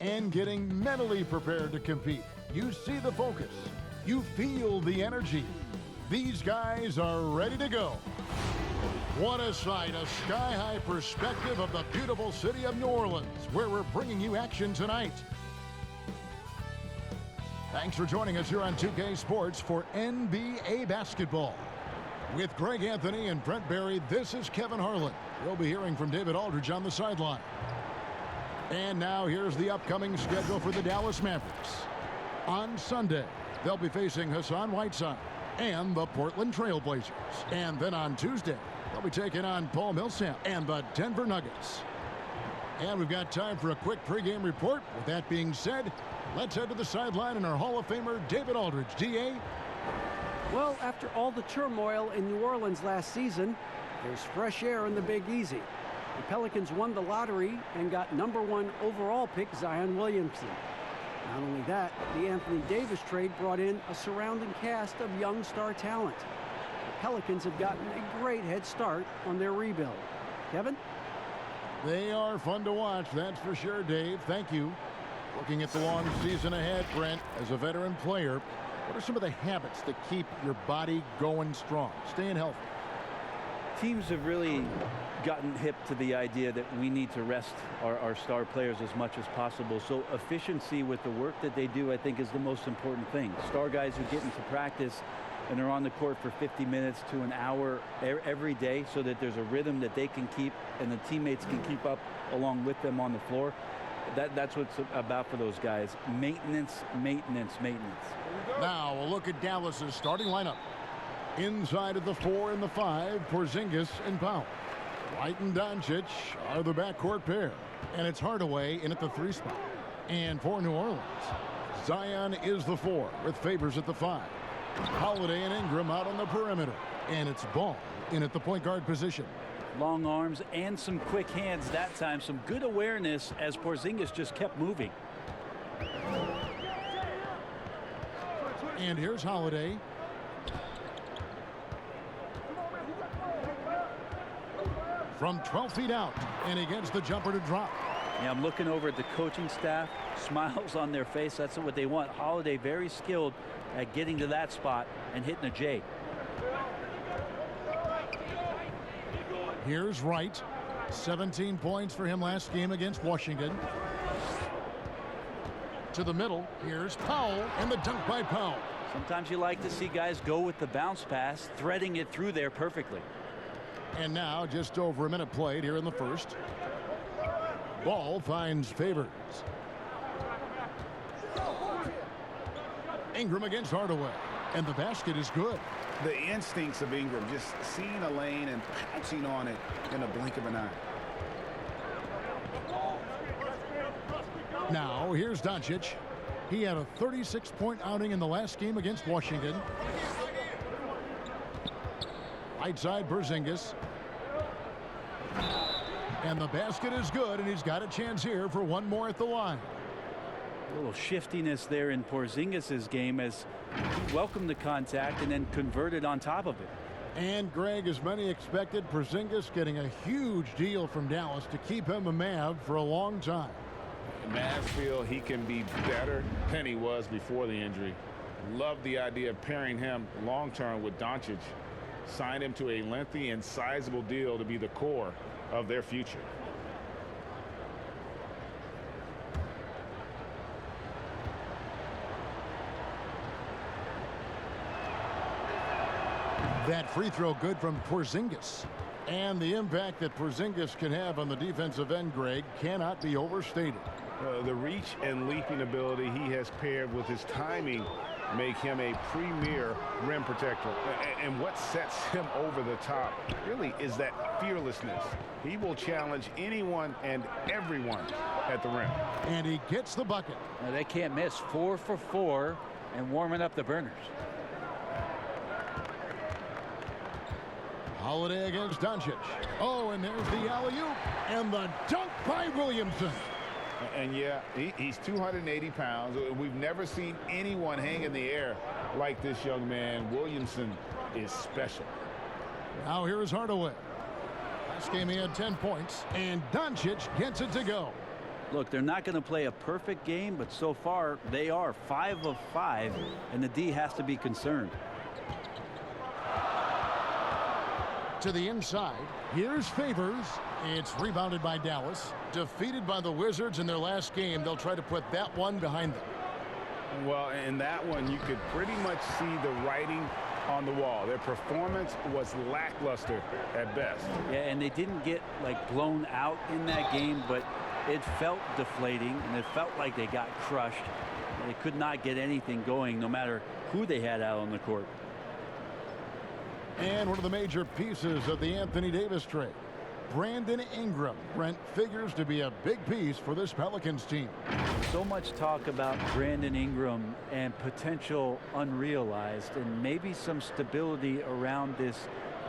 and getting mentally prepared to compete. You see the focus. You feel the energy. These guys are ready to go. What a sight, a sky-high perspective of the beautiful city of New Orleans, where we're bringing you action tonight. Thanks for joining us here on 2K Sports for NBA basketball. With Greg Anthony and Brent Barry, this is Kevin Harlan. We'll be hearing from David Aldridge on the sideline. And now here's the upcoming schedule for the Dallas Mavericks. On Sunday, they'll be facing Hassan Whiteside and the Portland Trail Blazers. And then on Tuesday, they'll be taking on Paul Millsap and the Denver Nuggets. And we've got time for a quick pregame report. With that being said, let's head to the sideline and our Hall of Famer, David Aldridge. D.A.? Well, after all the turmoil in New Orleans last season, there's fresh air in the Big Easy. The Pelicans won the lottery and got #1 overall pick Zion Williamson. Not only that, the Anthony Davis trade brought in a surrounding cast of young star talent. The Pelicans have gotten a great head start on their rebuild. Kevin? They are fun to watch, that's for sure, Dave. Thank you. Looking at the long season ahead, Brent, as a veteran player, what are some of the habits that keep your body going strong, staying healthy? Teams have really gotten hip to the idea that we need to rest our star players as much as possible. So efficiency with the work that they do, I think, is the most important thing. Star guys who get into practice and are on the court for 50 minutes to an hour every day so that there's a rhythm that they can keep and the teammates can keep up along with them on the floor. That's what it's about for those guys. Maintenance, maintenance, maintenance. Now a look at Dallas's starting lineup. Inside of the 4 and the 5, Porzingis and Powell. White and Doncic are the backcourt pair. And it's Hardaway in at the 3 spot. And for New Orleans, Zion is the 4 with Favors at the 5. Holiday and Ingram out on the perimeter. And it's Ball in at the point guard position. Long arms and some quick hands that time. Some good awareness as Porzingis just kept moving. And here's Holiday. From 12 feet out, and he gets the jumper to drop. Yeah, I'm looking over at the coaching staff, smiles on their face. That's what they want. Holiday very skilled at getting to that spot and hitting a J. Here's Wright. 17 points for him last game against Washington. To the middle, here's Powell, and the dunk by Powell. Sometimes you like to see guys go with the bounce pass, threading it through there perfectly. And now just over a minute played here in the first. Ball finds Favors. Ingram against Hardaway, and the basket is good. The instincts of Ingram, just seeing a lane and pouncing on it in a blink of an eye. Now here's Doncic. He had a 36-point outing in the last game against Washington. Right side, Porzingis. And the basket is good, and he's got a chance here for one more at the line. A little shiftiness there in Porzingis' game as he welcomed the contact and then converted on top of it. And Greg, as many expected, Porzingis getting a huge deal from Dallas to keep him a Mav for a long time. Mavs feel he can be better than he was before the injury. Love the idea of pairing him long-term with Doncic. Sign him to a lengthy and sizable deal to be the core of their future. That free throw good from Porzingis. And the impact that Porzingis can have on the defensive end, Greg, cannot be overstated. The reach and leaping ability he has paired with his timing make him a premier rim protector. And what sets him over the top really is that fearlessness. He will challenge anyone and everyone at the rim. And he gets the bucket. Now, they can't miss. 4 for 4 and warming up the burners. Holiday against Doncic. Oh, and there's the alley-oop and the dunk by Williamson. And yeah, he's 280 pounds. We've never seen anyone hang in the air like this young man. Williamson is special. Now here is Hardaway. Last game he had 10 points, and Doncic gets it to go. Look, they're not going to play a perfect game, but so far they are 5 of 5, and the D has to be concerned. To the inside, here's Favors. It's rebounded by Dallas. Defeated by the Wizards in their last game, they'll try to put that one behind them. Well, in that one, you could pretty much see the writing on the wall. Their performance was lackluster at best. Yeah, and they didn't get like blown out in that game, but it felt deflating, and it felt like they got crushed. They could not get anything going, no matter who they had out on the court. And one of the major pieces of the Anthony Davis trade, Brandon Ingram. Brent figures to be a big piece for this Pelicans team. So much talk about Brandon Ingram and potential unrealized, and maybe some stability around this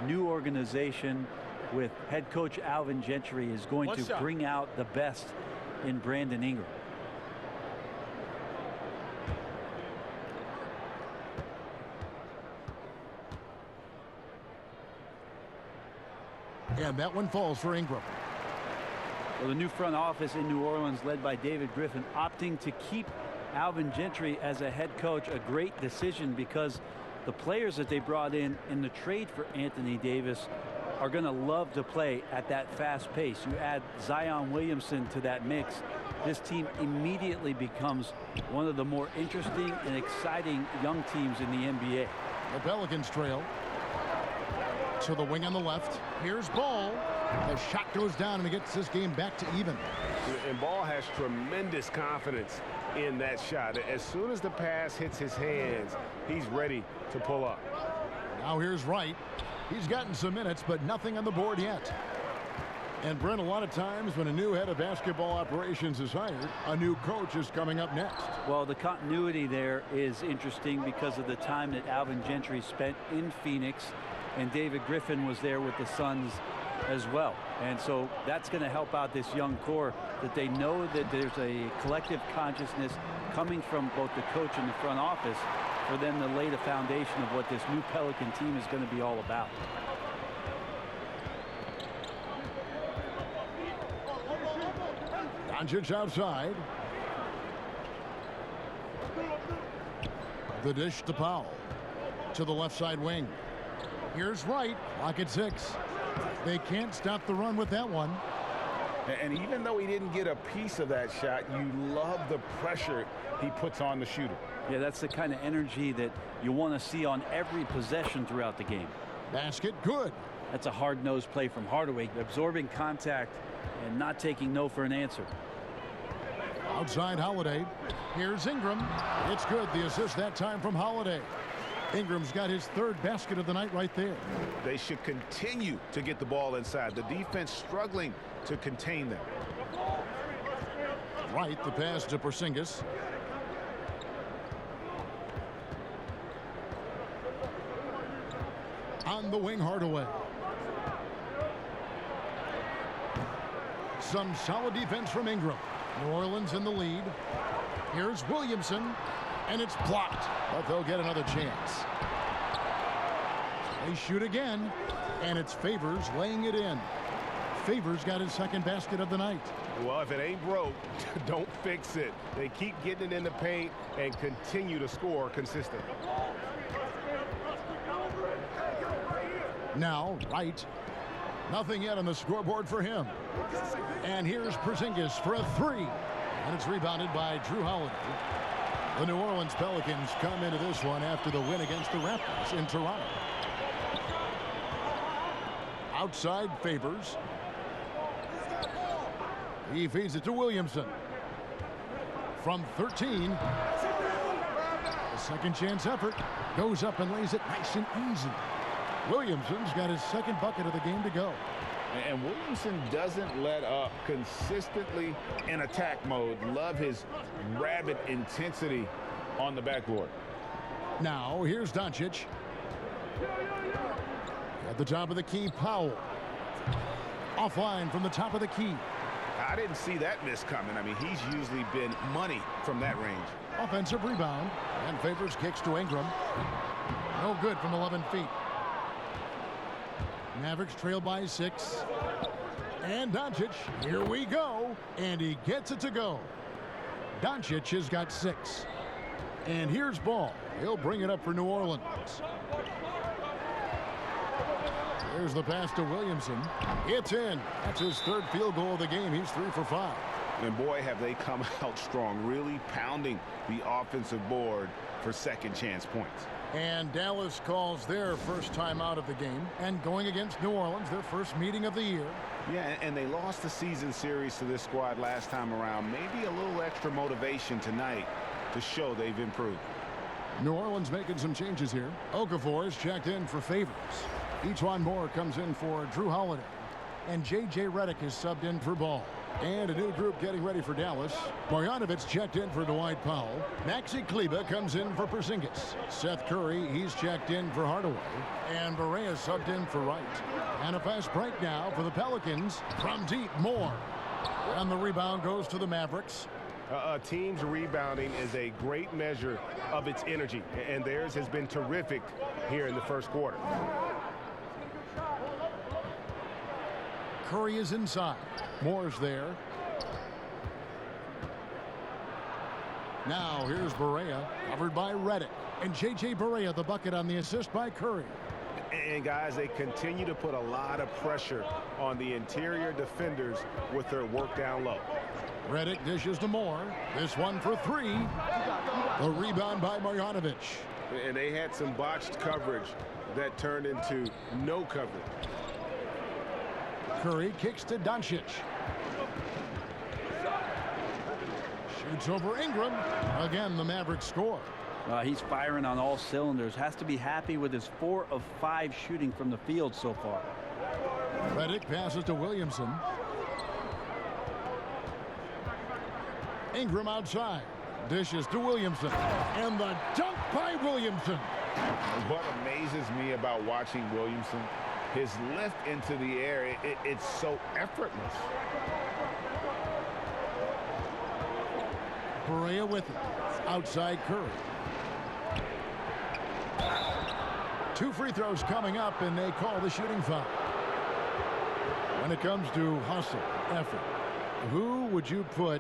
new organization with head coach Alvin Gentry is going to bring out the best in Brandon Ingram. And that one falls for Ingram. Well, the new front office in New Orleans, led by David Griffin, opting to keep Alvin Gentry as a head coach, a great decision, because the players that they brought in the trade for Anthony Davis are going to love to play at that fast pace. You add Zion Williamson to that mix, this team immediately becomes one of the more interesting and exciting young teams in the NBA. The Pelicans trail. To the wing on the left. Here's Ball. The shot goes down, and it gets this game back to even. And Ball has tremendous confidence in that shot. As soon as the pass hits his hands, he's ready to pull up. Now here's Wright. He's gotten some minutes, but nothing on the board yet. And Brent, a lot of times when a new head of basketball operations is hired, a new coach is coming up next. Well, the continuity there is interesting because of the time that Alvin Gentry spent in Phoenix, and David Griffin was there with the Suns as well. And so that's going to help out this young core, that they know that there's a collective consciousness coming from both the coach and the front office for them to lay the foundation of what this new Pelican team is going to be all about. Doncic outside. The dish to Powell. To the left side wing. Here's Wright. Clock at 6. They can't stop the run with that one. And even though he didn't get a piece of that shot, you love the pressure he puts on the shooter. Yeah, that's the kind of energy that you want to see on every possession throughout the game. Basket good. That's a hard-nosed play from Hardaway, absorbing contact and not taking no for an answer. Outside Holiday. Here's Ingram. It's good. The assist that time from Holiday. Ingram's got his 3rd basket of the night right there. They should continue to get the ball inside. The defense struggling to contain them. Right, the pass to Porzingis. On the wing, Hardaway. Some solid defense from Ingram. New Orleans in the lead. Here's Williamson, and it's blocked, but they'll get another chance. They shoot again, and it's Favors laying it in. Favors got his 2nd basket of the night. Well, if it ain't broke, don't fix it. They keep getting it in the paint and continue to score consistently. Now, Wright. Nothing yet on the scoreboard for him. And here's Porzingis for a 3. And it's rebounded by Drew Holiday. The New Orleans Pelicans come into this one after the win against the Raptors in Toronto. Outside Favors. He feeds it to Williamson. From 13. A second chance effort. Goes up and lays it nice and easy. Williamson's got his 2nd bucket of the game to go. And Williamson doesn't let up, consistently in attack mode. Love his rabid intensity on the backboard. Now here's Doncic. At the top of the key, Powell. Offline from the top of the key. I didn't see that miss coming. I mean, he's usually been money from that range. Offensive rebound. And Favors kicks to Ingram. No good from 11 feet. Mavericks trail by 6. And Doncic, here we go. now, and he gets it to go. Doncic has got 6. And here's ball. He'll bring it up for New Orleans. There's the pass to Williamson. It's in. That's his 3rd field goal of the game. He's 3 for 5. And boy, have they come out strong, really pounding the offensive board for second chance points. And Dallas calls their first time out of the game. And going against New Orleans, their first meeting of the year. Yeah, and they lost the season series to this squad last time around. Maybe a little extra motivation tonight to show they've improved. New Orleans making some changes here. Okafor is checked in for Favors. Ejuan Moore comes in for Drew Holiday. And J.J. Redick is subbed in for Ball. And a new group getting ready for Dallas. Marjanovic checked in for Dwight Powell. Maxi Kleber comes in for Porzingis. Seth Curry, he's checked in for Hardaway. And Barea subbed in for Wright. And a fast break now for the Pelicans. From deep, Moore. And the rebound goes to the Mavericks. A team's rebounding is a great measure of its energy, and theirs has been terrific here in the first quarter. Curry is inside. Moore's there. Now here's Barea, covered by Redick. And J.J. Barea, the bucket on the assist by Curry. And guys, they continue to put a lot of pressure on the interior defenders with their work down low. Redick dishes to Moore. This one for 3. The rebound by Marjanovic. And they had some botched coverage that turned into no coverage. Curry kicks to Doncic. Shoots over Ingram. Again, the Mavericks score. He's firing on all cylinders. Has to be happy with his 4 of 5 shooting from the field so far. Redick passes to Williamson. Ingram outside. Dishes to Williamson. And the dunk by Williamson. What amazes me about watching Williamson, his lift into the air, it's so effortless. Barea with it. Outside Curry. 2 free throws coming up, and they call the shooting foul. When it comes to hustle, effort, who would you put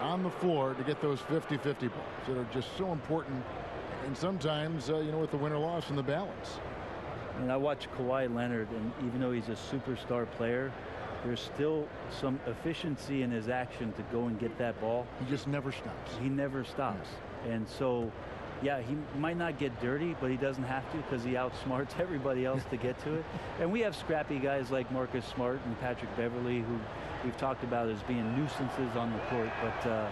on the floor to get those 50-50 balls that are just so important, and sometimes, with the win or loss in the balance? And I watch Kawhi Leonard, and even though he's a superstar player, there's still some efficiency in his action to go and get that ball. He just never stops. He never stops. And so, yeah, he might not get dirty, but he doesn't have to because he outsmarts everybody else to get to it. And we have scrappy guys like Marcus Smart and Patrick Beverly who we've talked about as being nuisances on the court. But,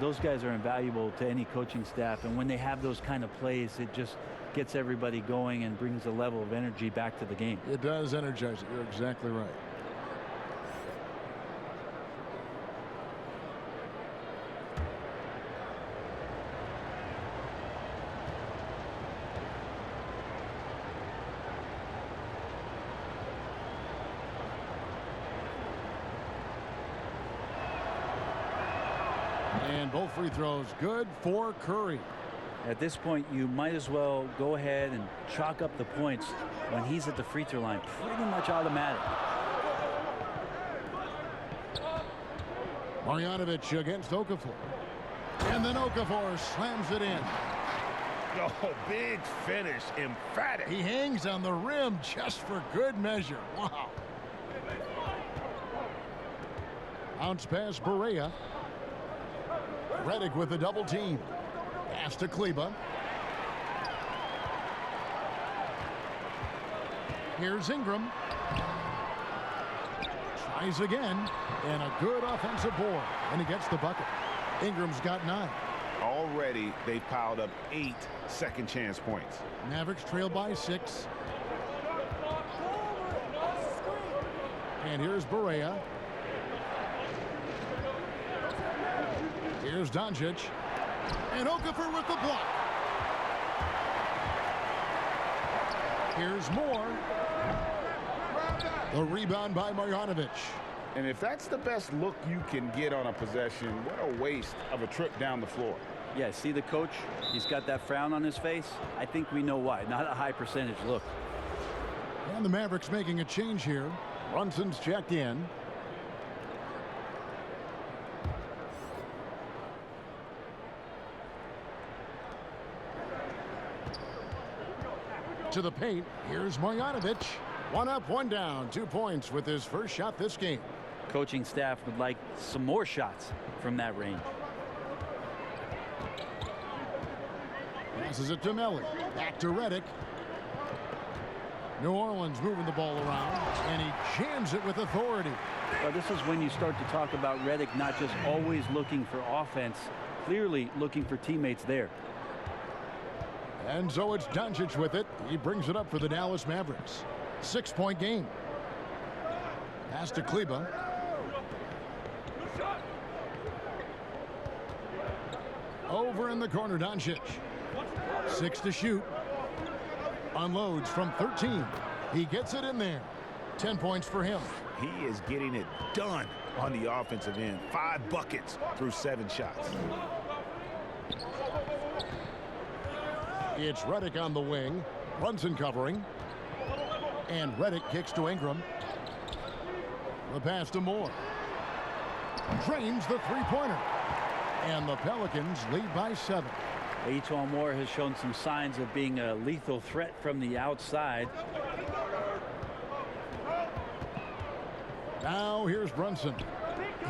those guys are invaluable to any coaching staff. And when they have those kind of plays, it just gets everybody going and brings a level of energy back to the game. It does energize it. You're exactly right. And both free throws good for Curry. At this point, you might as well go ahead and chalk up the points when he's at the free throw line. Pretty much automatic. Marjanovic against Okafor. And then Okafor slams it in. Oh, big finish, emphatic. He hangs on the rim just for good measure. Wow. Bounce pass Barea. Redick with the double team. Pass to Kleber. Here's Ingram. Tries again. And a good offensive board. And he gets the bucket. Ingram's got 9. Already, they've piled up 8 second chance points. Mavericks trail by 6. And here's Barea. Here's Doncic. And Okafor with the block. Here's Moore. The rebound by Marjanovic. And if that's the best look you can get on a possession, what a waste of a trip down the floor. Yeah, see the coach? He's got that frown on his face. I think we know why. Not a high percentage look. And the Mavericks making a change here. Brunson's checked in. To the paint. Here's Marjanovic. One up, one down. 2 points with his first shot this game. Coaching staff would like some more shots from that range. Passes it to Melly. Back to Redick. New Orleans moving the ball around, and he jams it with authority. Well, this is when you start to talk about Redick not just always looking for offense, clearly looking for teammates there. And so it's Doncic with it. He brings it up for the Dallas Mavericks. 6-point game. Pass to Kleber. Over in the corner, Doncic. 6 to shoot. Unloads from 13. He gets it in there. 10 points for him. He is getting it done on the offensive end. 5 buckets through 7 shots. It's Redick on the wing. Brunson covering. And Redick kicks to Ingram. The pass to Moore. Drains the three-pointer. And the Pelicans lead by 7. Etuan Moore has shown some signs of being a lethal threat from the outside. Now here's Brunson.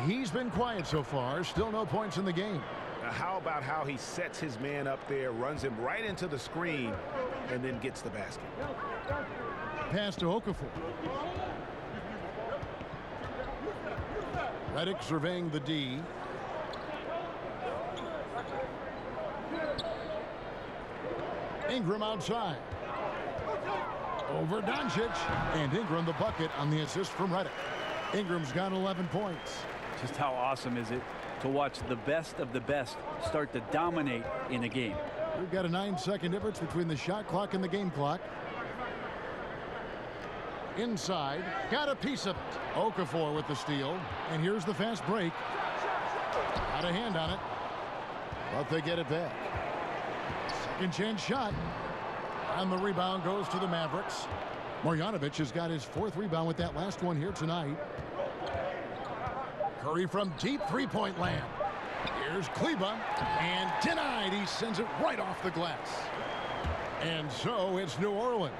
He's been quiet so far. Still no points in the game. Now, how about how he sets his man up there, runs him right into the screen, and then gets the basket. Pass to Okafor. Redick surveying the D. Ingram outside. Over Doncic. And Ingram the bucket on the assist from Redick. Ingram's got 11 points. Just how awesome is it to watch the best of the best start to dominate in a game. We've got a 9-second difference between the shot clock and the game clock. Inside. Got a piece of it. Okafor with the steal. And here's the fast break. Got a hand on it. But they get it back. Second chance shot. And the rebound goes to the Mavericks. Marjanovic has got his 4th rebound with that last one here tonight. Curry from deep three-point land. Here's Kleber. And denied. He sends it right off the glass. And so it's New Orleans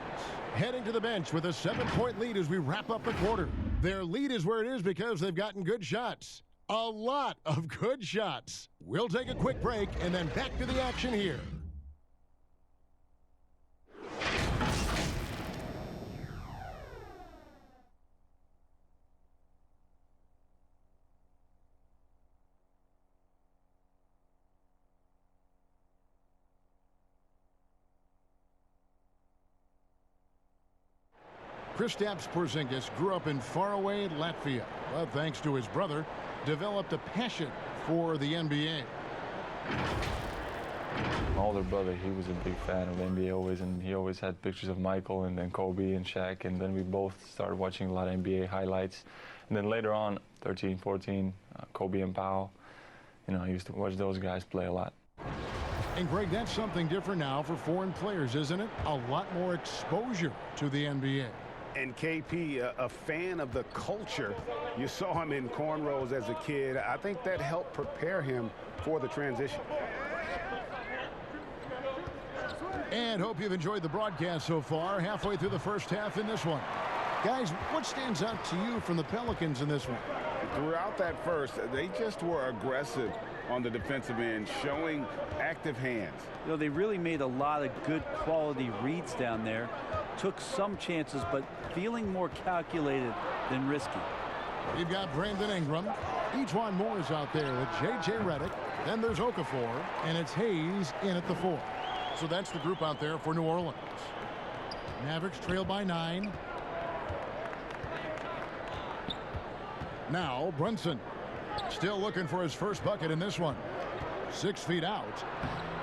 heading to the bench with a 7-point lead as we wrap up the quarter. Their lead is where it is because they've gotten good shots. A lot of good shots. We'll take a quick break and then back to the action here. Kristaps Porzingis grew up in faraway Latvia, but thanks to his brother, developed a passion for the NBA. My older brother, he was a big fan of the NBA always, and he always had pictures of Michael and then Kobe and Shaq, and then we both started watching a lot of NBA highlights. And then later on, 13, 14, Kobe and Powell, you know, I used to watch those guys play a lot. And Greg, that's something different now for foreign players, isn't it? A lot more exposure to the NBA. And KP, a fan of the culture. You saw him in cornrows as a kid. I think that helped prepare him for the transition. And hope you've enjoyed the broadcast so far. Halfway through the first half in this one. Guys, what stands out to you from the Pelicans in this one? Throughout that first, they just were aggressive on the defensive end, showing active hands. You know, they really made a lot of good quality reads down there. Took some chances, but feeling more calculated than risky. You've got Brandon Ingram. Etuan Moore is out there with J.J. Redick. Then there's Okafor, and it's Hayes in at the 4. So that's the group out there for New Orleans. Mavericks trail by 9. Now Brunson still looking for his first bucket in this one. 6 feet out,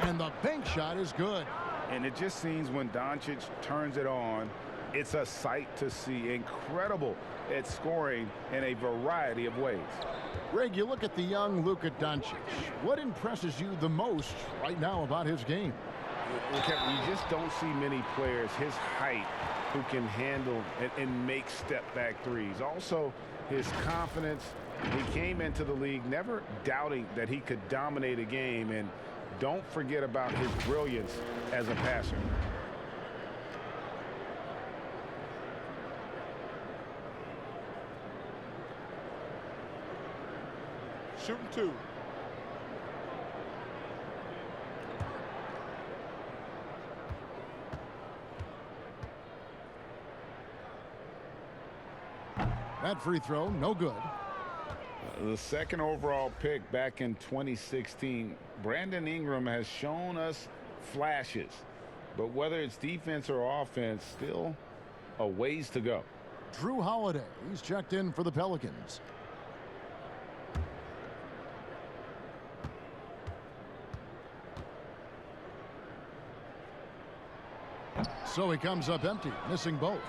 and the bank shot is good. And it just seems when Doncic turns it on, it's a sight to see. Incredible at scoring in a variety of ways. Greg, you look at the young Luka Doncic. What impresses you the most right now about his game? Well, Kevin, you just don't see many players his height who can handle and make step-back threes. Also, his confidence. He came into the league never doubting that he could dominate a game, and don't forget about his brilliance as a passer. shooting 2. That free throw, no good. The second overall pick back in 2016, Brandon Ingram has shown us flashes, but whether it's defense or offense, still a ways to go. Drew Holiday, he's checked in for the Pelicans. So he comes up empty, missing both.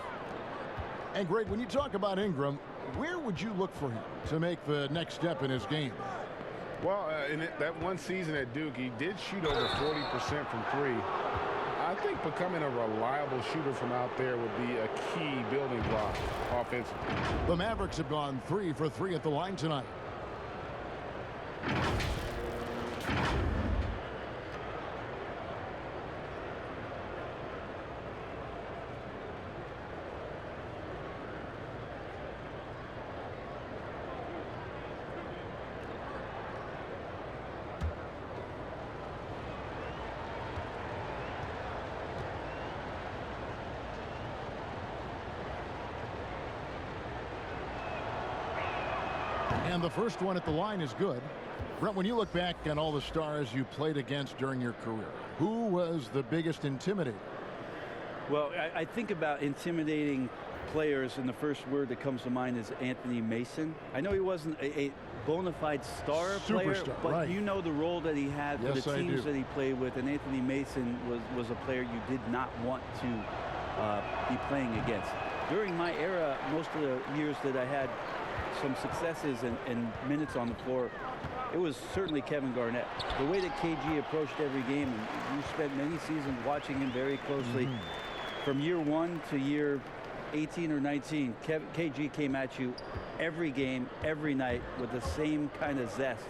And Greg, when you talk about Ingram, where would you look for him to make the next step in his game? Well, in that one season at Duke, he did shoot over 40% from 3. I think becoming a reliable shooter from out there would be a key building block offensively. The Mavericks have gone 3 for 3 at the line tonight. And the first one at the line is good. Brent, when you look back on all the stars you played against during your career, who was the biggest intimidator? Well, I think about intimidating players, and the first word that comes to mind is Anthony Mason. I know he wasn't a bona fide star player, but right. You know the role that he had for Yes, the I teams do. that he played with, and Anthony Mason was a player you did not want to be playing against. During my era, most of the years that I had some successes and minutes on the floor, it was certainly Kevin Garnett. The way that KG approached every game, and you spent many seasons watching him very closely. From year 1 to year 18 or 19, KG came at you every game, every night with the same kind of zest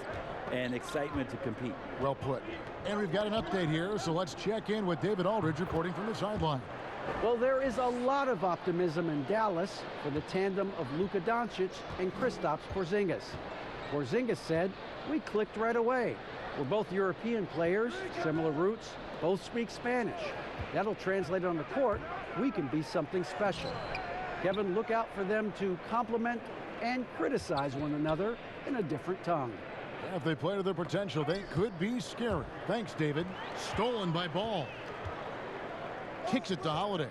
and excitement to compete. Well put. And we've got an update here, so let's check in with David Aldridge reporting from the sideline. Well, there is a lot of optimism in Dallas for the tandem of Luka Doncic and Kristaps Porzingis. Porzingis said, "We clicked right away. We're both European players, similar roots, both speak Spanish. That'll translate on the court. We can be something special." Kevin, look out for them to compliment and criticize one another in a different tongue. If they play to their potential, they could be scary. Thanks, David. Stolen by Ball. Kicks it to Holiday.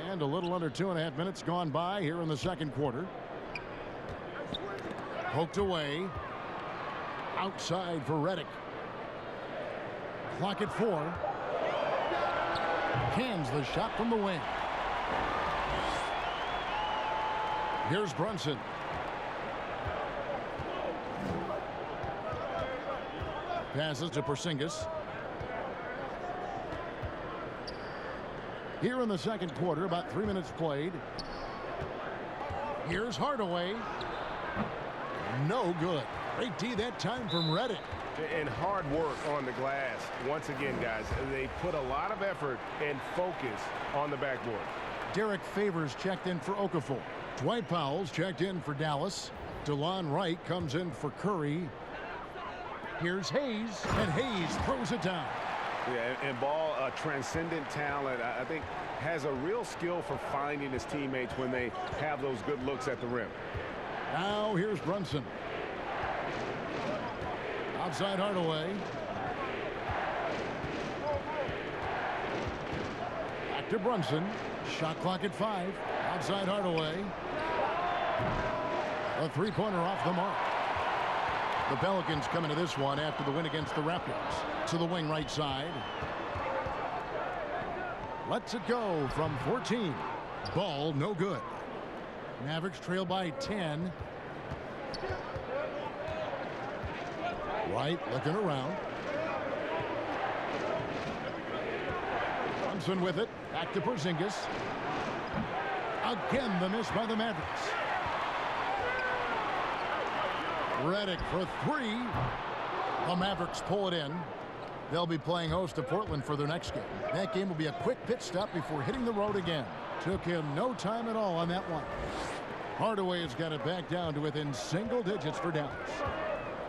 And a little under 2.5 minutes gone by here in the second quarter. Poked away. Outside for Redick. Clock at 4. Cans the shot from the wing. Here's Brunson. Passes to Porzingis. Here in the second quarter, about 3 minutes played. Here's Hardaway. No good. Great D that time from Redick. And hard work on the glass. Once again, guys, they put a lot of effort and focus on the backboard. Derek Favors checked in for Okafor. Dwight Powell's checked in for Dallas. DeLon Wright comes in for Curry. Here's Hayes, and Hayes throws it down. Yeah, and Ball, a transcendent talent, I think, has a real skill for finding his teammates when they have those good looks at the rim. Now here's Brunson. Outside Hardaway. Back to Brunson. Shot clock at 5. Outside Hardaway. A three-pointer off the mark. The Pelicans come into this one after the win against the Raptors. To the wing right side. Lets it go from 14. Ball no good. Mavericks trail by 10. Wright looking around. Brunson with it. Back to Porzingis. Again the miss by the Mavericks. Redick for 3. The Mavericks pull it in. They'll be playing host to Portland for their next game. That game will be a quick pit stop before hitting the road again. Took him no time at all on that one. Hardaway has got it back down to within single digits for Dallas.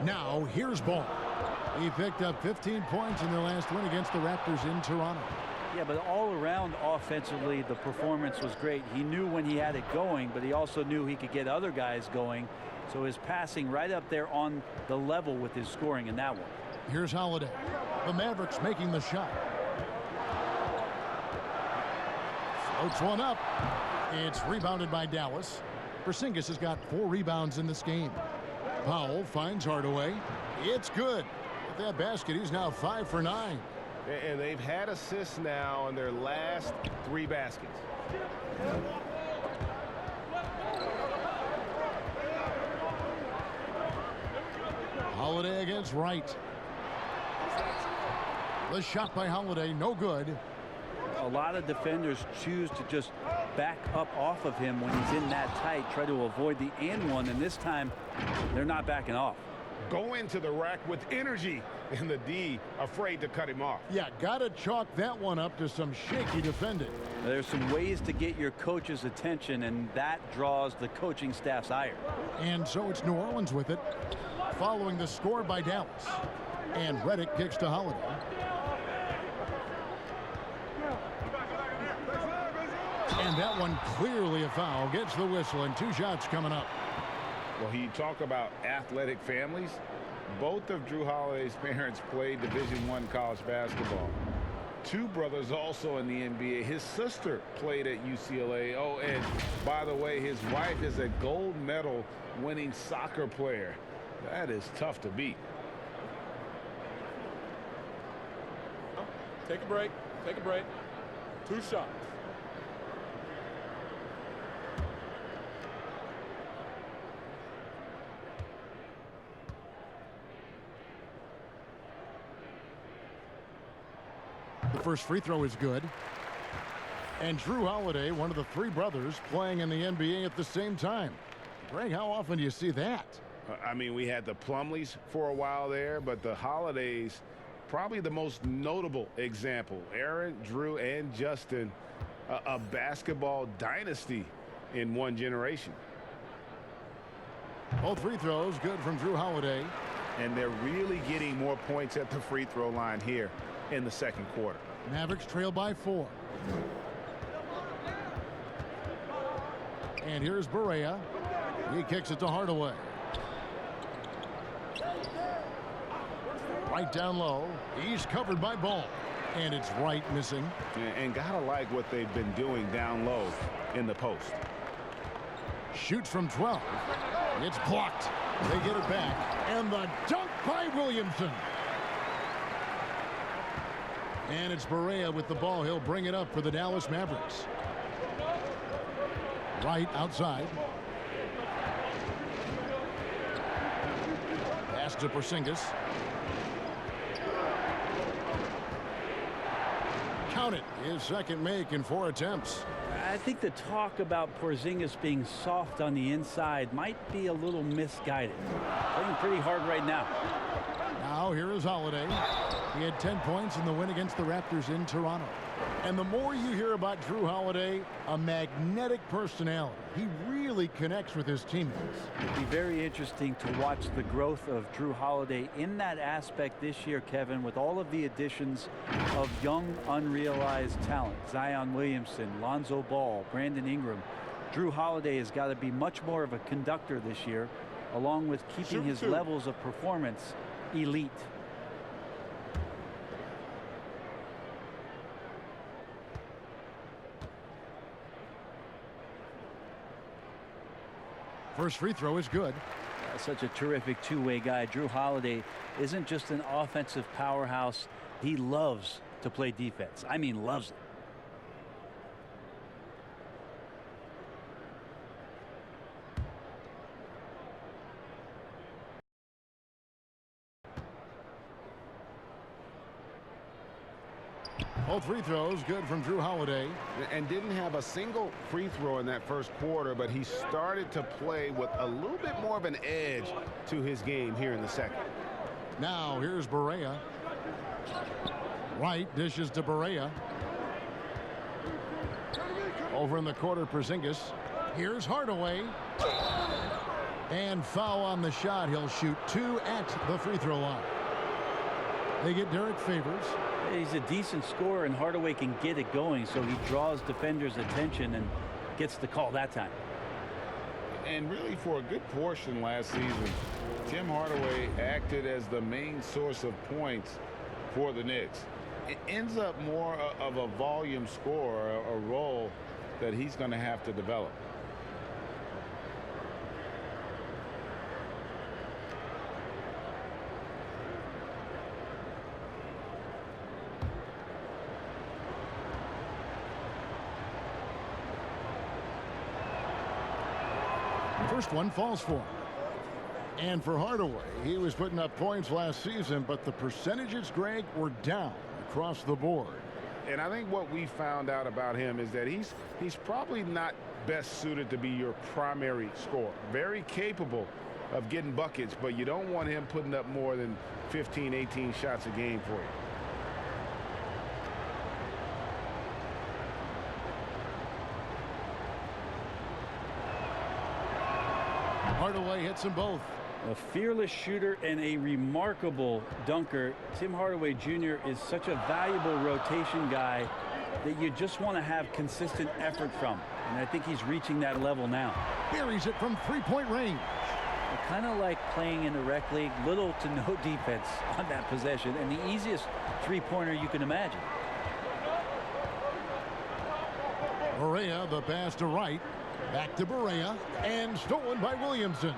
Now here's Ball. He picked up 15 points in their last win against the Raptors in Toronto. Yeah, but all around offensively, the performance was great. He knew when he had it going, but he also knew he could get other guys going. So his passing right up there on the level with his scoring in that one. Here's Holiday. The Mavericks making the shot. Floats one up. It's rebounded by Dallas. Porzingis has got 4 rebounds in this game. Powell finds Hardaway. It's good. With that basket, he's now 5 for 9. And they've had assists now on their last 3 baskets. Holiday against Wright. The shot by Holiday, no good. A lot of defenders choose to just back up off of him when he's in that tight, try to avoid the and one, and this time they're not backing off. Go into the rack with energy, and the D afraid to cut him off. Yeah, gotta chalk that one up to some shaky defending. There's some ways to get your coach's attention, and that draws the coaching staff's ire. And so it's New Orleans with it, following the score by Dallas. And Redick kicks to Holiday. And that one clearly a foul. Gets the whistle, and 2 shots coming up. Well, you talk about athletic families. Both of Drew Holiday's parents played Division I college basketball. 2 brothers also in the NBA. His sister played at UCLA. Oh, and by the way, his wife is a gold medal winning soccer player. That is tough to beat. Take a break. Take a break. 2 shots. The first free throw is good. And Drew Holiday, one of the 3 brothers playing in the NBA at the same time. Greg, how often do you see that? I mean, we had the Plumleys for a while there, but the Holidays, probably the most notable example. Aaron, Drew, and Justin, a basketball dynasty in one generation. Both free throws good from Drew Holiday. And they're really getting more points at the free throw line here in the second quarter. Mavericks trail by 4. And here's Barea. He kicks it to Hardaway. Right down low. He's covered by Ball. And it's Wright missing. And gotta like what they've been doing down low in the post. Shoots from 12. It's blocked. They get it back. And the dunk by Williamson. And it's Barea with the ball. He'll bring it up for the Dallas Mavericks. Right outside. Pass to Porzingis. Count it. His second make in 4 attempts. I think the talk about Porzingis being soft on the inside might be a little misguided. Playing pretty hard right now. Now here is Holiday. He had 10 points in the win against the Raptors in Toronto. And the more you hear about Drew Holiday, a magnetic personality. He really connects with his teammates. It'd be very interesting to watch the growth of Drew Holiday in that aspect this year, Kevin, with all of the additions of young, unrealized talent. Zion Williamson, Lonzo Ball, Brandon Ingram. Drew Holiday has got to be much more of a conductor this year, along with keeping his levels of performance elite. First free throw is good. Such a terrific two-way guy. Drew Holiday isn't just an offensive powerhouse. He loves to play defense. I mean, loves it. Both free throws good from Drew Holiday. And didn't have a single free throw in that first quarter, but he started to play with a little bit more of an edge to his game here in the second. Now here's Barea. Wright dishes to Barea. Over in the quarter, Porzingis. Here's Hardaway. And foul on the shot. He'll shoot 2 at the free throw line. They get Derek Favors. He's a decent scorer, and Hardaway can get it going, so he draws defenders' attention and gets the call that time. And really, for a good portion last season, Tim Hardaway acted as the main source of points for the Knicks. It ends up more of a volume scorer, a role that he's going to have to develop. First one falls for him. And for Hardaway, he was putting up points last season, but the percentages, Greg, were down across the board. And I think what we found out about him is that he's probably not best suited to be your primary scorer. Very capable of getting buckets, but you don't want him putting up more than 15, 18 shots a game for you. Hardaway hits them both. A fearless shooter and a remarkable dunker. Tim Hardaway Jr. is such a valuable rotation guy that you just want to have consistent effort from. And I think he's reaching that level now. Buries it from three-point range. Kind of like playing in the rec league, little to no defense on that possession, and the easiest three-pointer you can imagine. Barea, the pass to Wright. Back to Barea, and stolen by Williamson.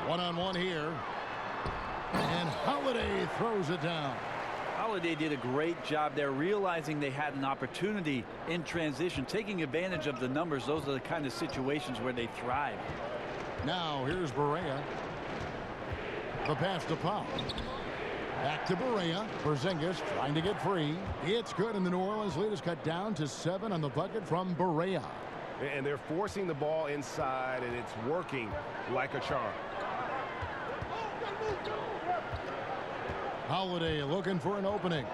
One-on-one here. And Holiday throws it down. Holiday did a great job there, realizing they had an opportunity in transition, taking advantage of the numbers. Those are the kind of situations where they thrive. Now here's Barea. The pass to Powell. Back to Barea. Porzingis trying to get free. It's good, and the New Orleans lead is cut down to 7 on the bucket from Barea. And they're forcing the ball inside, and it's working like a charm. Holiday looking for an opening.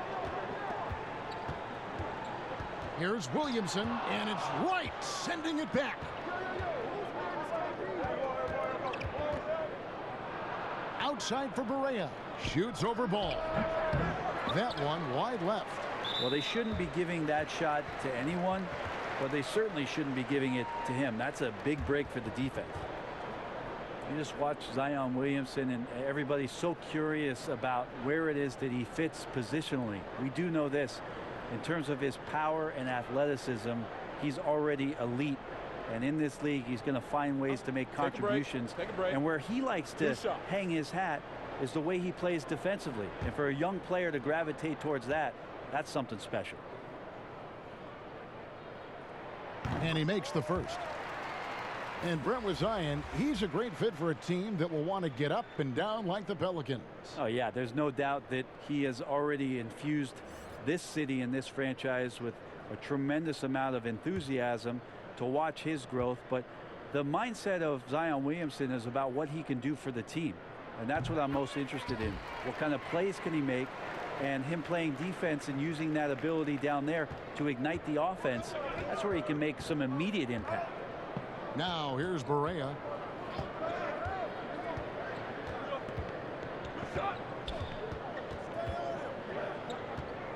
Here's Williamson, and it's Wright sending it back. Outside for Barea. Shoots over ball. That one wide left. Well, they shouldn't be giving that shot to anyone, but they certainly shouldn't be giving it to him. That's a big break for the defense. You just watch Zion Williamson, and everybody's so curious about where it is that he fits positionally. We do know this. In terms of his power and athleticism, he's already elite. And in this league, he's going to find ways to make contributions. Take a break. And where he likes to hang his hat is the way he plays defensively. And for a young player to gravitate towards that, that's something special. And he makes the first. And Brent with Zion, he's a great fit for a team that will want to get up and down like the Pelicans. Oh, yeah, there's no doubt that he has already infused this city and this franchise with a tremendous amount of enthusiasm to watch his growth. But the mindset of Zion Williamson is about what he can do for the team. And that's what I'm most interested in. What kind of plays can he make? And him playing defense and using that ability down there to ignite the offense, that's where he can make some immediate impact. Now here's Barea.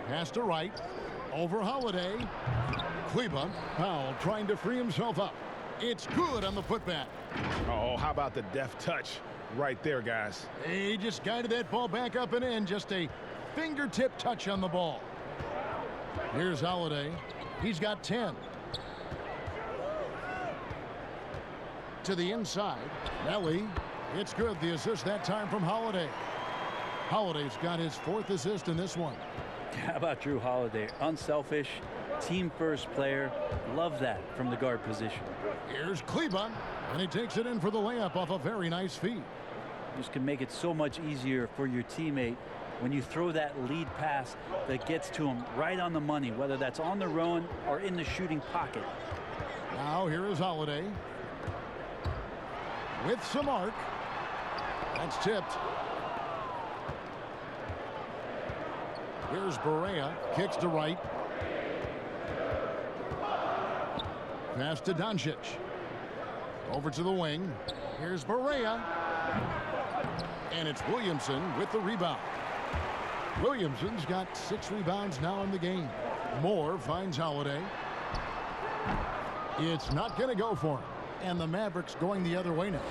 Pass to Wright. Over Holiday. Kleba. Powell trying to free himself up. It's good on the putback. Oh, how about the deft touch right there, guys? He just guided that ball back up and in. Just a fingertip touch on the ball. Here's Holiday. He's got 10. To the inside. Nelly. It's good. The assist that time from Holiday. Holiday's got his 4th assist in this one. How about Drew Holiday? Unselfish, team-first player. Love that from the guard position. Here's Kleba, and he takes it in for the layup off a very nice feed. This can make it so much easier for your teammate when you throw that lead pass that gets to him right on the money, whether that's on the run or in the shooting pocket. Now here is Holiday. With some arc. That's tipped. Here's Barea. Kicks to Wright. Pass to Doncic. Over to the wing. Here's Barea. And it's Williamson with the rebound. Williamson's got 6 rebounds now in the game. Moore finds Holiday. It's not going to go for him. And the Mavericks going the other way now.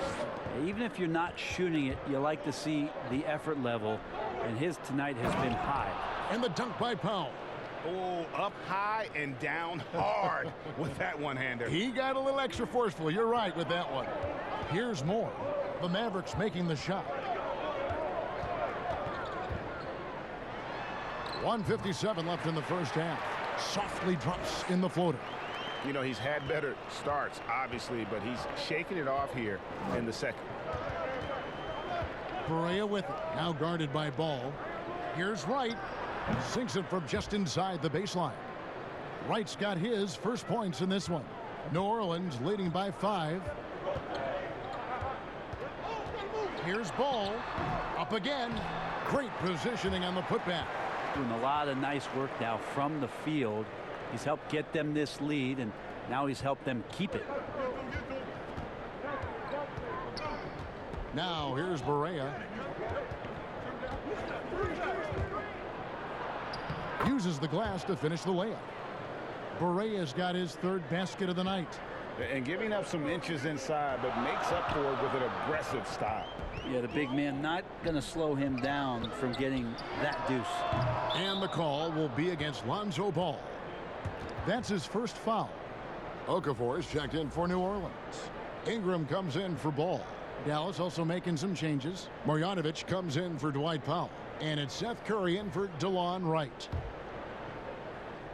Even if you're not shooting it, you like to see the effort level. And his tonight has been high. And the dunk by Powell. Oh, up high and down hard with that one-hander. He got a little extra forceful. You're right with that one. Here's Moore. The Mavericks making the shot. 1:57 left in the first half. Softly drops in the floater. You know, he's had better starts, obviously, but he's shaking it off here in the second. Barea with it. Now guarded by Ball. Here's Wright. Sinks it from just inside the baseline. Wright's got his first points in this one. New Orleans leading by 5. Here's Ball. Up again. Great positioning on the putback. Doing a lot of nice work now from the field. He's helped get them this lead, and now he's helped them keep it. Now here's Barea. Uses the glass to finish the layup. Barea's got his 3rd basket of the night. And giving up some inches inside, but makes up for it with an aggressive style. Yeah, the big man not going to slow him down from getting that deuce. And the call will be against Lonzo Ball. That's his first foul. Okafor is checked in for New Orleans. Ingram comes in for Ball. Dallas also making some changes. Marjanovic comes in for Dwight Powell. And it's Seth Curry in for DeLon Wright.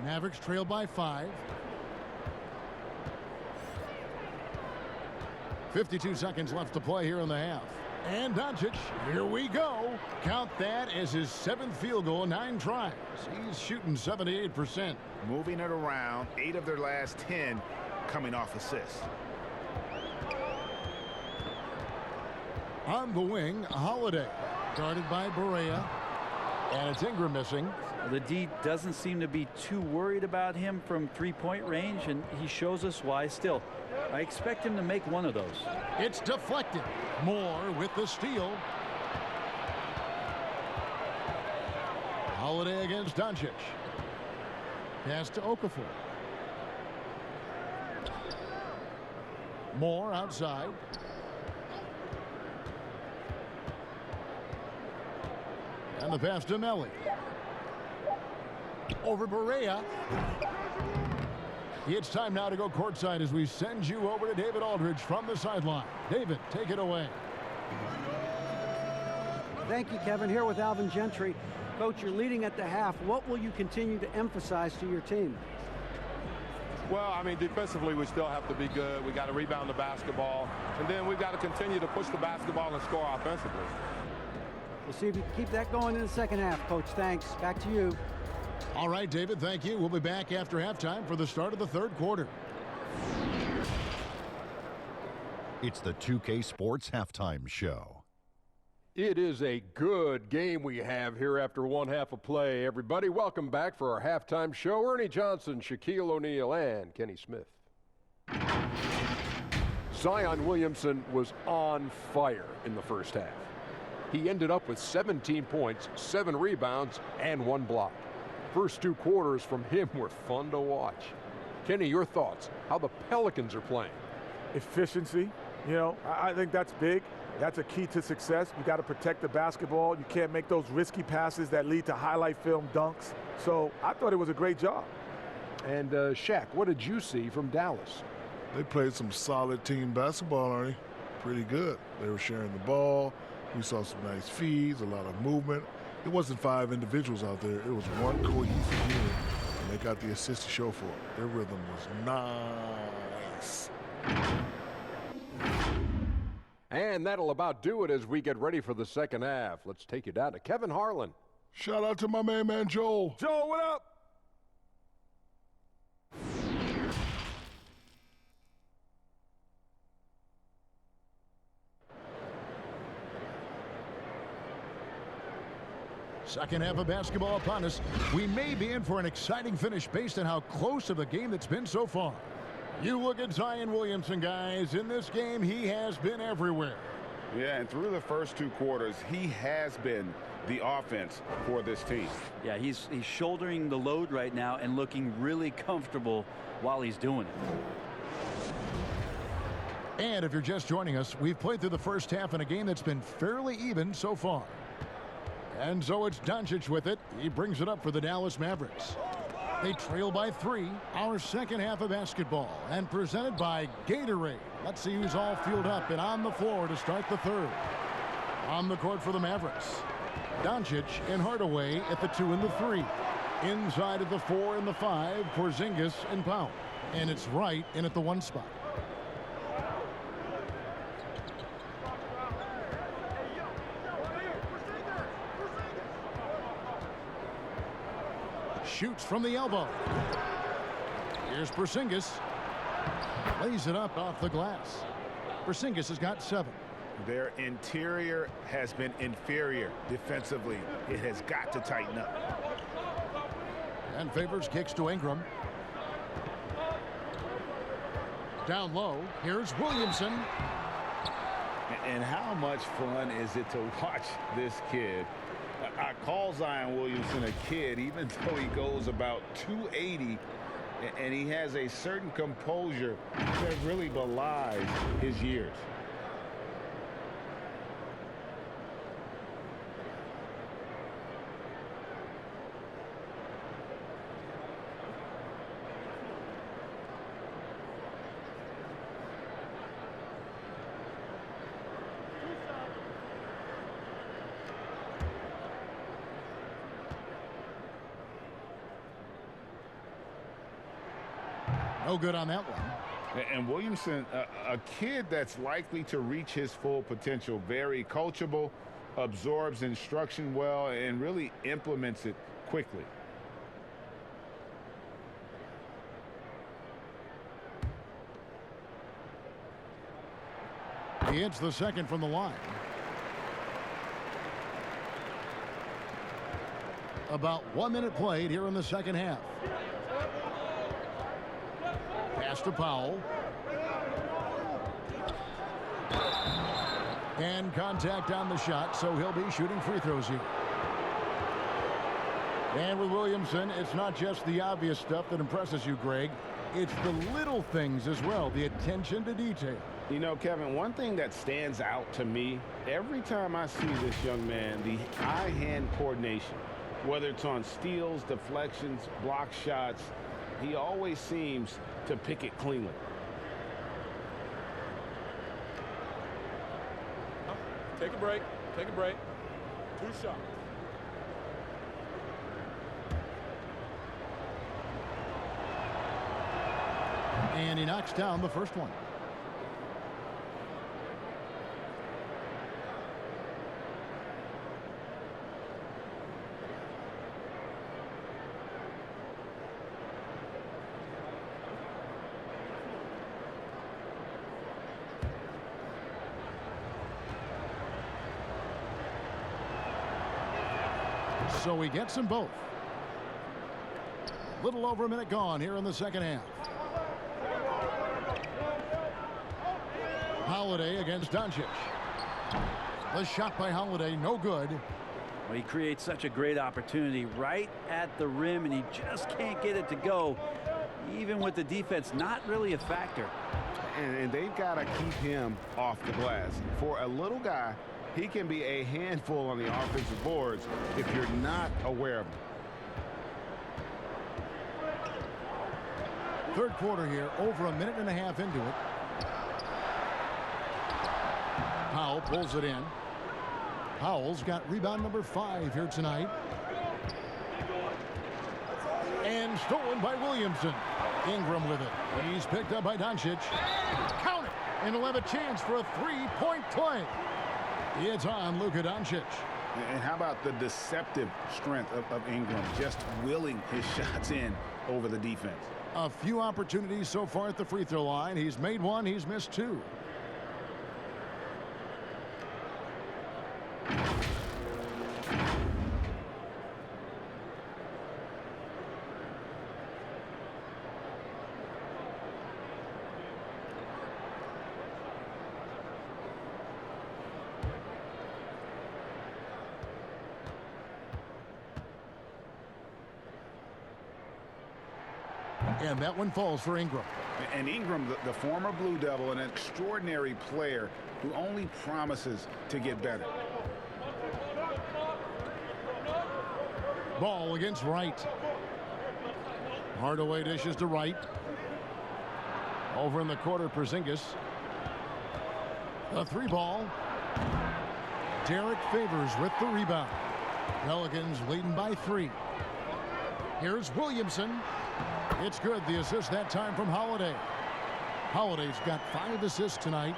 Mavericks trail by 5. 52 seconds left to play here in the half. And Doncic, here we go. Count that as his 7th field goal in 9 tries. He's shooting 78%. Moving it around, 8 of their last 10 coming off assists. On the wing, Holiday. Guarded by Barea. And it's Ingram missing. The D doesn't seem to be too worried about him from 3-point range, and he shows us why. Still, I expect him to make one of those. It's deflected. Moore with the steal. Holiday against Doncic. Pass to Okafor. Moore outside. And the pass to Melli. Over Barea. It's time now to go courtside as we send you over to David Aldridge from the sideline. David, take it away. Thank you, Kevin. Here with Alvin Gentry. Coach, you're leading at the half. What will you continue to emphasize to your team? Well, I mean, defensively, we still have to be good. We got to rebound the basketball. And then we've got to continue to push the basketball and score offensively. We'll see if you can keep that going in the second half, Coach. Thanks. Back to you. All right, David, thank you. We'll be back after halftime for the start of the 3rd quarter. It's the 2K Sports Halftime Show. It is a good game we have here after 1 half of play. Everybody, welcome back for our halftime show. Ernie Johnson, Shaquille O'Neal, and Kenny Smith. Zion Williamson was on fire in the first half. He ended up with 17 points, 7 rebounds, and 1 block. First 2 quarters from him were fun to watch. Kenny, your thoughts, how the Pelicans are playing? Efficiency, you know, I think that's big. That's a key to success. You got to protect the basketball. You can't make those risky passes that lead to highlight film dunks. So I thought it was a great job. And Shaq, what did you see from Dallas? They played some solid team basketball, Ernie. Pretty good. They were sharing the ball. We saw some nice feeds, a lot of movement. It wasn't 5 individuals out there. It was one cohesive unit, and they got the assist to show for it. Their rhythm was nice. And that'll about do it as we get ready for the second half. Let's take you down to Kevin Harlan. Shout out to my man Joel. Joel, what up? Second half of basketball upon us. We may be in for an exciting finish based on how close of a game it's been so far. You look at Zion Williamson, guys. In this game, he has been everywhere. Yeah, and through the first 2 quarters, he has been the offense for this team. Yeah, he's shouldering the load right now and looking really comfortable while he's doing it. And if you're just joining us, we've played through the first half in a game that's been fairly even so far. And so it's Doncic with it. He brings it up for the Dallas Mavericks. They trail by 3. Our second half of basketball, and presented by Gatorade. Let's see who's all fueled up and on the floor to start the third. On the court for the Mavericks, Doncic and Hardaway at the 2 and the 3. Inside at the 4 and the 5, Porzingis and Powell. And it's right in at the 1 spot. Shoots from the elbow. Here's Porzingis. Lays it up off the glass. Porzingis has got 7. Their interior has been inferior defensively. It has got to tighten up. And Favors kicks to Ingram. Down low, here's Williamson. And how much fun is it to watch this kid? I call Zion Williamson a kid, even though he goes about 280, and he has a certain composure that really belies his years. No good on that one. And Williamson, a kid that's likely to reach his full potential, very coachable, absorbs instruction well, and really implements it quickly. He hits the second from the line. About 1 minute played here in the second half. Pass to Powell. And contact on the shot, so he'll be shooting free throws here. And with Williamson, it's not just the obvious stuff that impresses you, Greg. It's the little things as well, the attention to detail. You know, Kevin, one thing that stands out to me, every time I see this young man, the eye-hand coordination, whether it's on steals, deflections, block shots, he always seems to pick it cleanly. Take a break. Take a break. 2 shots. And he knocks down the first one. So he gets them both. A little over a minute gone here in the second half. Holiday against Doncic. The shot by Holiday, no good. Well, he creates such a great opportunity right at the rim, and he just can't get it to go. Even with the defense not really a factor. And they've got to keep him off the glass. For a little guy, he can be a handful on the offensive boards if you're not aware of him. Third quarter here, over a minute and a half into it. Powell pulls it in. Powell's got rebound number 5 here tonight. And stolen by Williamson. Ingram with it. He's picked up by Doncic. Count it! And he'll have a chance for a 3-point play. It's on Luka Doncic. And how about the deceptive strength of Ingram, just willing his shots in over the defense. A few opportunities so far at the free throw line. He's made 1, he's missed 2. And that one falls for Ingram. And Ingram, the former Blue Devil, an extraordinary player who only promises to get better. Ball against Wright. Hardaway dishes to Wright. Over in the corner, Porzingis. The 3-ball. Derek Favors with the rebound. Pelicans leading by 3. Here's Williamson. It's good. The assist that time from Holiday. Holiday's got 5 assists tonight.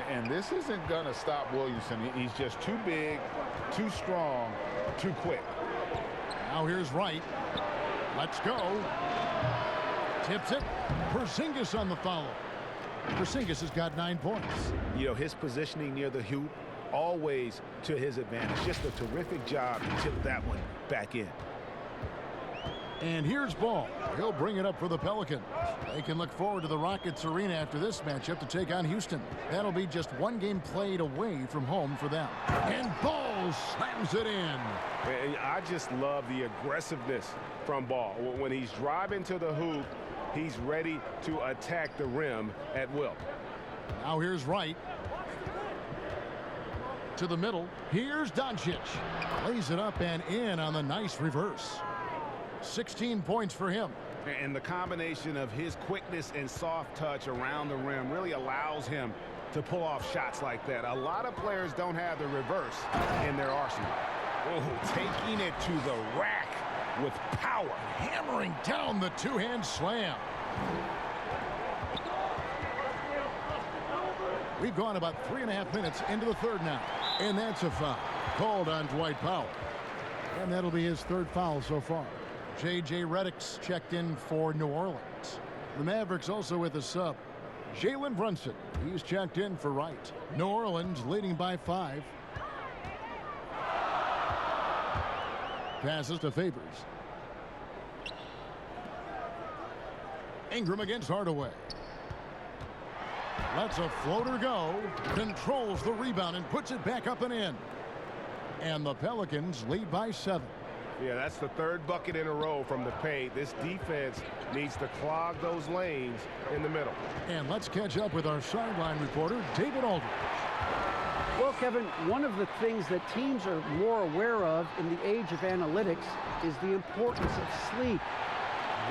And this isn't going to stop Williamson. He's just too big, too strong, too quick. Now here's Wright. Let's go. Tips it. Porzingis on the follow. Porzingis has got 9 points. You know, his positioning near the hoop, always to his advantage. Just a terrific job to tip that one back in. And here's Ball. He'll bring it up for the Pelicans. They can look forward to the Rockets Arena after this matchup to take on Houston. That'll be just 1 game played away from home for them. And Ball slams it in. I just love the aggressiveness from Ball. When he's driving to the hoop, he's ready to attack the rim at will. Now here's Wright. To the middle. Here's Doncic. Lays it up and in on the nice reverse. 16 points for him. And the combination of his quickness and soft touch around the rim really allows him to pull off shots like that. A lot of players don't have the reverse in their arsenal. Oh, taking it to the rack with power. Hammering down the 2-hand slam. We've gone about 3.5 minutes into the third now. And that's a foul called on Dwight Powell. And that'll be his 3rd foul so far. J.J. Redick's checked in for New Orleans. The Mavericks also with a sub. Jalen Brunson. He's checked in for Wright. New Orleans leading by 5. Passes to Favors. Ingram against Hardaway. Lets a floater go. Controls the rebound and puts it back up and in. And the Pelicans lead by 7. Yeah, that's the 3rd bucket in a row from the paint. This defense needs to clog those lanes in the middle. And let's catch up with our sideline reporter, David Aldridge. Well, Kevin, one of the things that teams are more aware of in the age of analytics is the importance of sleep.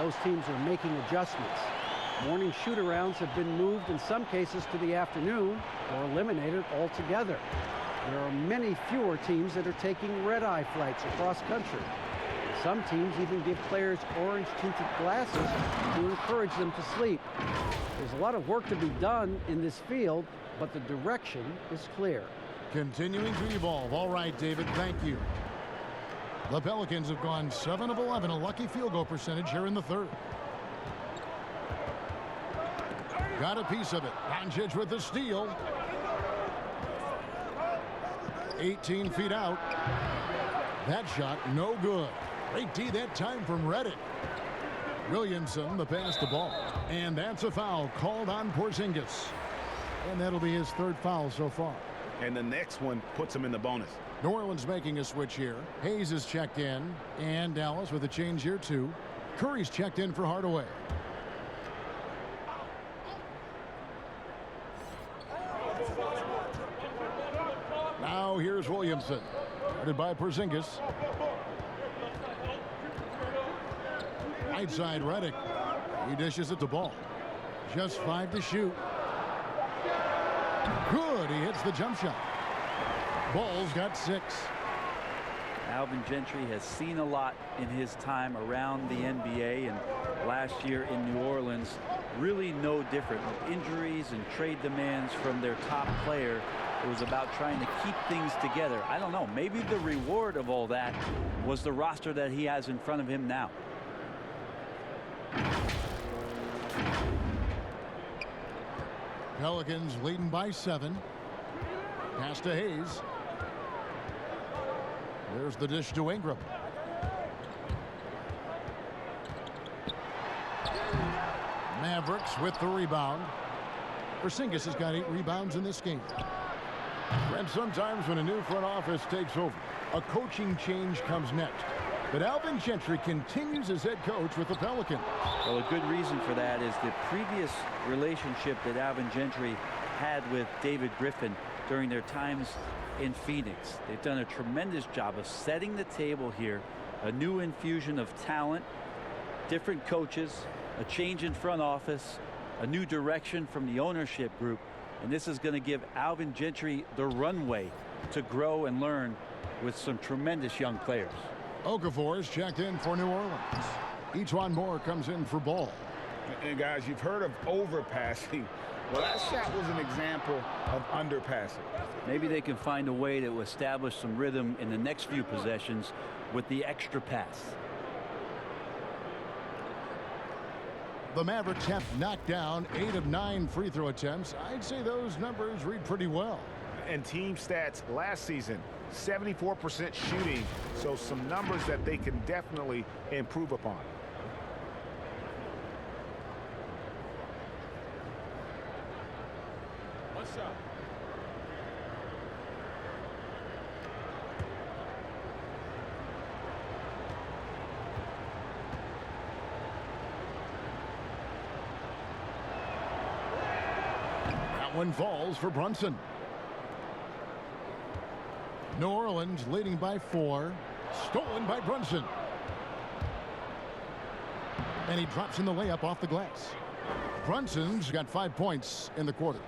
Those teams are making adjustments. Morning shoot-arounds have been moved in some cases to the afternoon or eliminated altogether. There are many fewer teams that are taking red-eye flights across country. Some teams even give players orange-tinted glasses to encourage them to sleep. There's a lot of work to be done in this field, but the direction is clear. Continuing to evolve. All right, David, thank you. The Pelicans have gone 7 of 11, a lucky field goal percentage here in the 3rd. Got a piece of it. Doncic with the steal. 18 feet out. That shot no good. Great D that time from Redick. Williamson the pass to Ball. And that's a foul called on Porzingis. And that'll be his 3rd foul so far. And the next one puts him in the bonus. New Orleans making a switch here. Hayes is checked in. And Dallas with a change here too. Curry's checked in for Hardaway. Now here's Williamson. Guarded by Porzingis. Right side Redick. He dishes it to Ball. Just 5 to shoot. Good. He hits the jump shot. Ball's got 6. Alvin Gentry has seen a lot in his time around the NBA, and last year in New Orleans, really no different. With injuries and trade demands from their top player, it was about trying to keep things together. I don't know, maybe the reward of all that was the roster that he has in front of him now. Pelicans leading by 7. Pass to Hayes. There's the dish to Ingram. Mavericks with the rebound. Porzingis has got 8 rebounds in this game. And sometimes when a new front office takes over, a coaching change comes next. But Alvin Gentry continues as head coach with the Pelicans. Well, a good reason for that is the previous relationship that Alvin Gentry had with David Griffin during their times in Phoenix. They've done a tremendous job of setting the table here. A new infusion of talent, different coaches, a change in front office, a new direction from the ownership group. And this is going to give Alvin Gentry the runway to grow and learn with some tremendous young players. Okafor is checked in for New Orleans. Etuan Moore comes in for Ball. And guys, you've heard of overpassing. Well, that shot was an example of underpassing. Maybe they can find a way to establish some rhythm in the next few possessions with the extra pass. The Mavericks have knocked down 8 of 9 free throw attempts. I'd say those numbers read pretty well. And team stats last season, 74% shooting, so some numbers that they can definitely improve upon. What's up? That one falls for Brunson. New Orleans leading by 4. Stolen by Brunson. And he drops in the layup off the glass. Brunson's got 5 points in the quarter.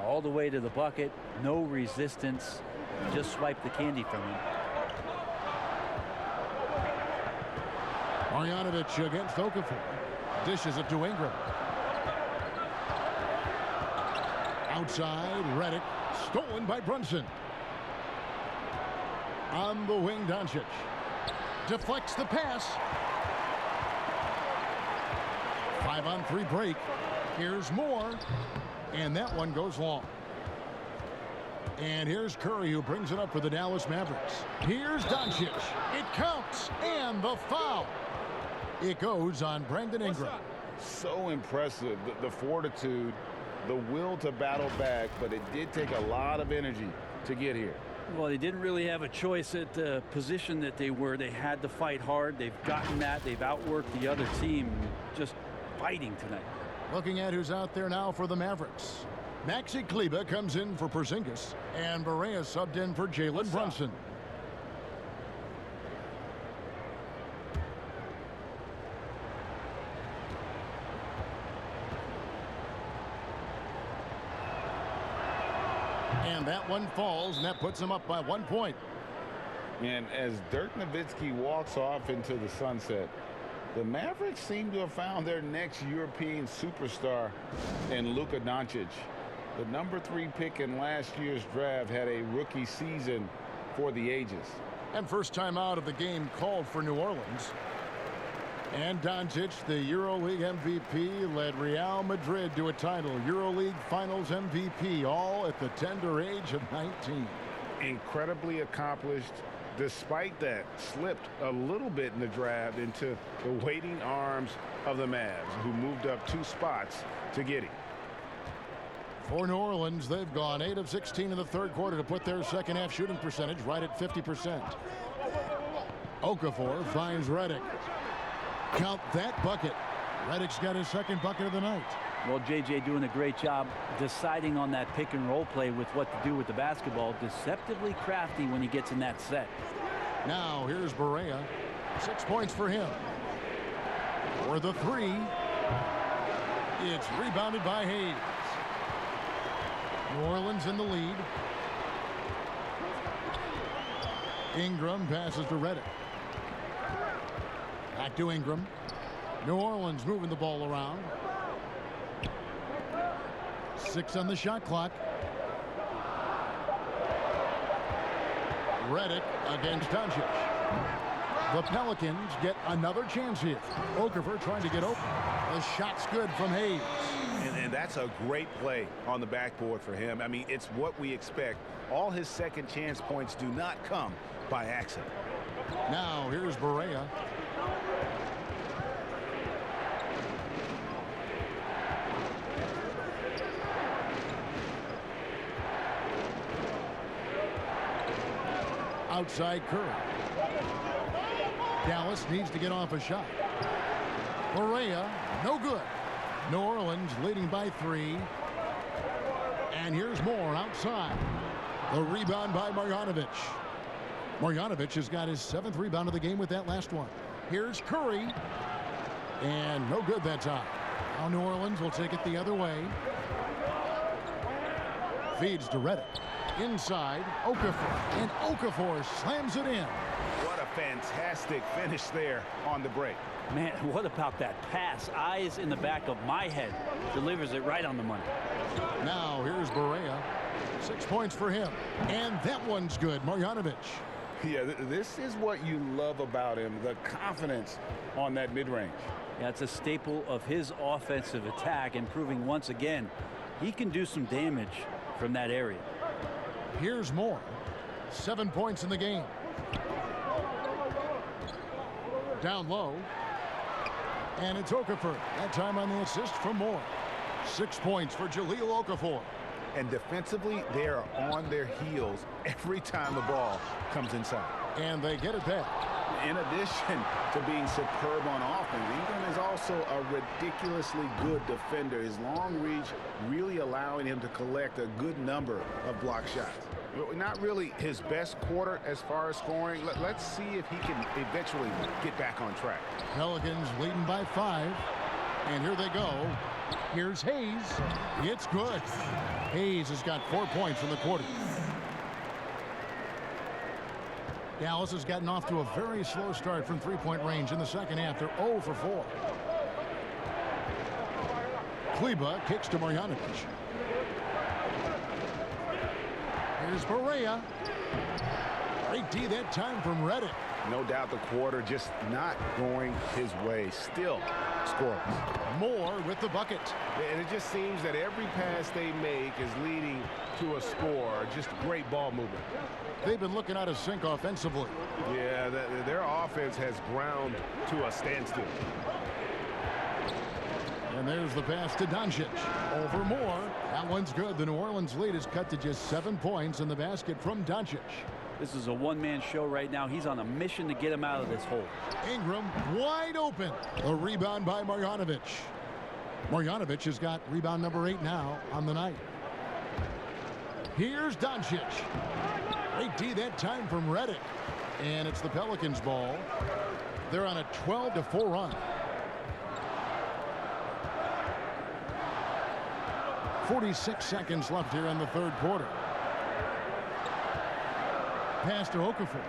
All the way to the bucket, no resistance. Just swipe the candy from him. Marjanovic against Okafor. Dishes it to Ingram. Outside, Redick. Stolen by Brunson. On the wing, Doncic. Deflects the pass. 5-on-3 break. Here's Moore. And that one goes long. And here's Curry, who brings it up for the Dallas Mavericks. Here's Doncic. It counts. And the foul. It goes on Brandon Ingram. So impressive, the fortitude, the will to battle back, but it did take a lot of energy to get here. Well, they didn't really have a choice at the position that they were. They had to fight hard. They've gotten that. They've outworked the other team. Just fighting tonight. Looking at who's out there now for the Mavericks. Maxi Kleber comes in for Porzingis, and Barea subbed in for Jalen Brunson. And that one falls, and that puts him up by 1 point. And as Dirk Nowitzki walks off into the sunset, the Mavericks seem to have found their next European superstar in Luka Doncic. The number 3 pick in last year's draft had a rookie season for the ages. And first time out of the game called for New Orleans. And Doncic, the EuroLeague MVP, led Real Madrid to a title. EuroLeague Finals MVP, all at the tender age of 19. Incredibly accomplished. Despite that, slipped a little bit in the draft into the waiting arms of the Mavs, who moved up 2 spots to get him. For New Orleans, they've gone 8 of 16 in the third quarter to put their second half shooting percentage right at 50%. Okafor finds Redick. Count that bucket. Redick's got his second bucket of the night. Well, JJ doing a great job deciding on that pick and roll play with what to do with the basketball. Deceptively crafty when he gets in that set. Now here's Barea. 6 points for him. For the 3. It's rebounded by Hayes. New Orleans in the lead. Ingram passes to Redick. Back to Ingram. New Orleans moving the ball around. 6 on the shot clock. Redick against Doncic. The Pelicans get another chance here. Okafor trying to get open. The shot's good from Hayes. And that's a great play on the backboard for him. I mean, it's what we expect. All his second chance points do not come by accident. Now here's Barea. Outside Curry. Dallas needs to get off a shot. Correa, no good. New Orleans leading by 3. And here's more outside. The rebound by Marjanovic. Marjanovic has got his 7th rebound of the game with that last one. Here's Curry. And no good that time. Now New Orleans will take it the other way. Feeds to Reddick. Inside, Okafor. And Okafor slams it in. What a fantastic finish there on the break. Man, what about that pass? Eyes in the back of my head. Delivers it right on the money. Now here's Barea. 6 points for him. And that one's good. Marjanovic. Yeah, this is what you love about him, the confidence on that mid-range. Yeah, it's a staple of his offensive attack, and proving once again he can do some damage from that area. Here's more. 7 points in the game. Down low. And it's Okafor. That time on the assist from Moore. 6 points for Jahlil Okafor. And defensively, they are on their heels every time the ball comes inside. And they get it back. In addition to being superb on offense, Ingram is also a ridiculously good defender. His long reach really allowing him to collect a good number of block shots. Not really his best quarter as far as scoring. Let's see if he can eventually get back on track. Pelicans leading by 5. And here they go. Here's Hayes. It's good. Hayes has got 4 points in the quarter. Dallas has gotten off to a very slow start from 3-point range in the second half. They're 0 for 4. Kleba kicks to Marjanovic. Here's Barea. Great D that time from Reddick. No doubt the quarter just not going his way. Still scoreless. Moore with the bucket. And it just seems that every pass they make is leading to a score. Just great ball movement. They've been looking out of sync offensively. Yeah, their offense has ground to a standstill. And there's the pass to Doncic. Over Moore. That one's good. The New Orleans lead is cut to just 7 points in the basket from Doncic. This is a one-man show right now. He's on a mission to get him out of this hole. Ingram wide open. A rebound by Marjanovic. Marjanovic has got rebound number 8 now on the night. Here's Doncic. Great D that time from Reddick. And it's the Pelicans ball. They're on a 12-4 run. 46 seconds left here in the third quarter. Pass to Okafor.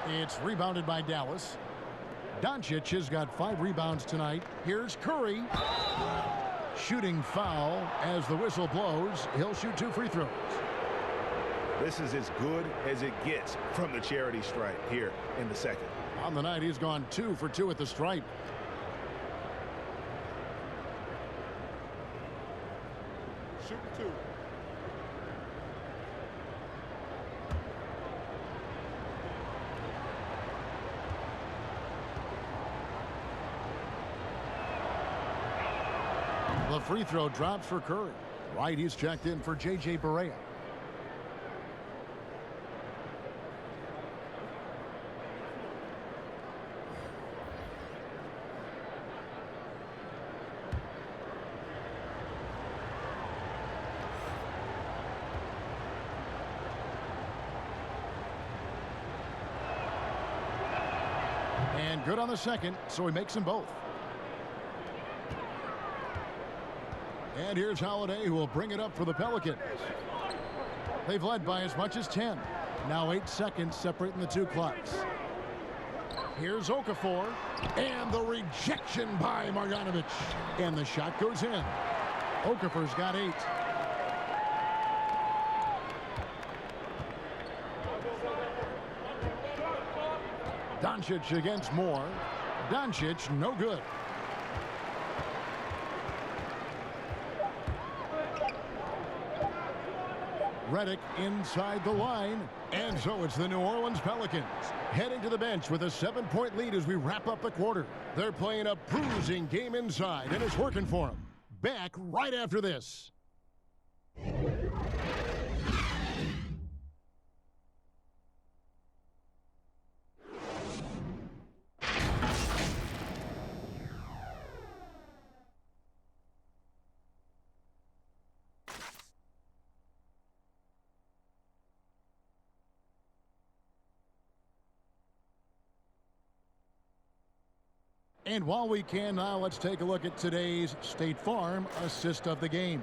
It's rebounded by Dallas. Doncic has got 5 rebounds tonight. Here's Curry. Shooting foul as the whistle blows. He'll shoot 2 free throws. This is as good as it gets from the charity stripe here in the second. On the night, he's gone 2 for 2 at the stripe. Shooting 2. The free throw drops for Curry. Right, he's checked in for J.J. Barea. And good on the second, so he makes them both. And here's Holiday, who will bring it up for the Pelicans. They've led by as much as 10. Now 8 seconds separating the 2 clocks. Here's Okafor. And the rejection by Marjanovic. And the shot goes in. Okafor's got 8. Doncic against Moore. Doncic, no good. Reddick inside the line. And so it's the New Orleans Pelicans heading to the bench with a 7-point lead as we wrap up the quarter. They're playing a bruising game inside, and it's working for them. Back right after this. And while we can now, let's take a look at today's State Farm assist of the game.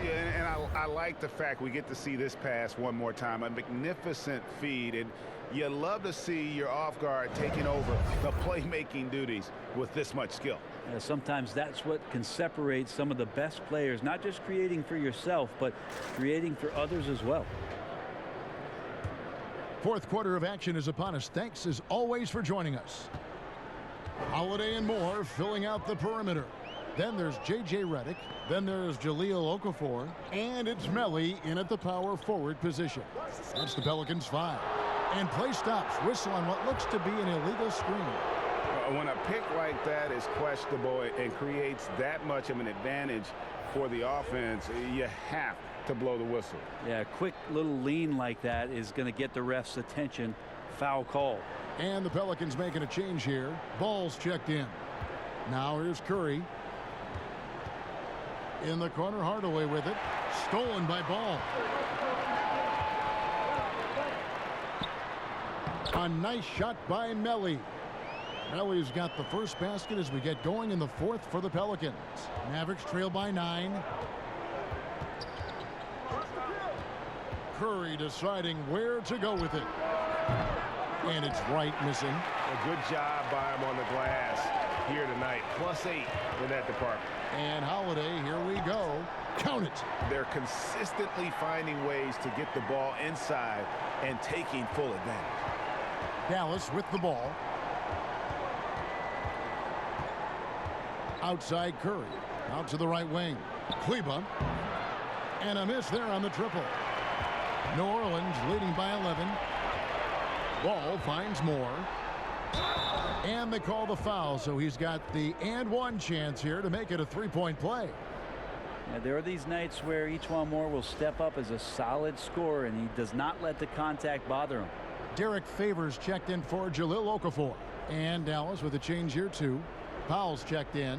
Yeah, and I like the fact we get to see this pass one more time. A magnificent feed, and you love to see your off guard taking over the playmaking duties with this much skill. Yeah, sometimes that's what can separate some of the best players, not just creating for yourself, but creating for others as well. Fourth quarter of action is upon us. Thanks as always for joining us. Holiday and Moore filling out the perimeter. Then there's J.J. Redick. Then there's Jahlil Okafor. And it's Melli in at the power forward position. That's the Pelicans 5. And play stops. Whistle on what looks to be an illegal screen. When a pick like that is questionable and creates that much of an advantage for the offense, you have to blow the whistle. Yeah, a quick little lean like that is going to get the ref's attention. Foul call. And the Pelicans making a change here. Ball's checked in. Now here's Curry. In the corner, Hardaway with it. Stolen by Ball. A nice shot by Melli. Melli's got the first basket as we get going in the fourth for the Pelicans. Mavericks trail by 9. Curry deciding where to go with it. And it's right missing. A good job by him on the glass here tonight. +8 in that department. And Holiday, here we go. Count it. They're consistently finding ways to get the ball inside and taking full advantage. Dallas with the ball. Outside Curry. Out to the right wing. Kleber. And a miss there on the triple. New Orleans leading by 11. Ball finds Moore. And they call the foul, so he's got the and one chance here to make it a three-point play. Yeah, there are these nights where E'Twaun Moore will step up as a solid scorer, and he does not let the contact bother him. Derek Favors checked in for Jahlil Okafor. And Dallas with a change here, too. Powell's checked in.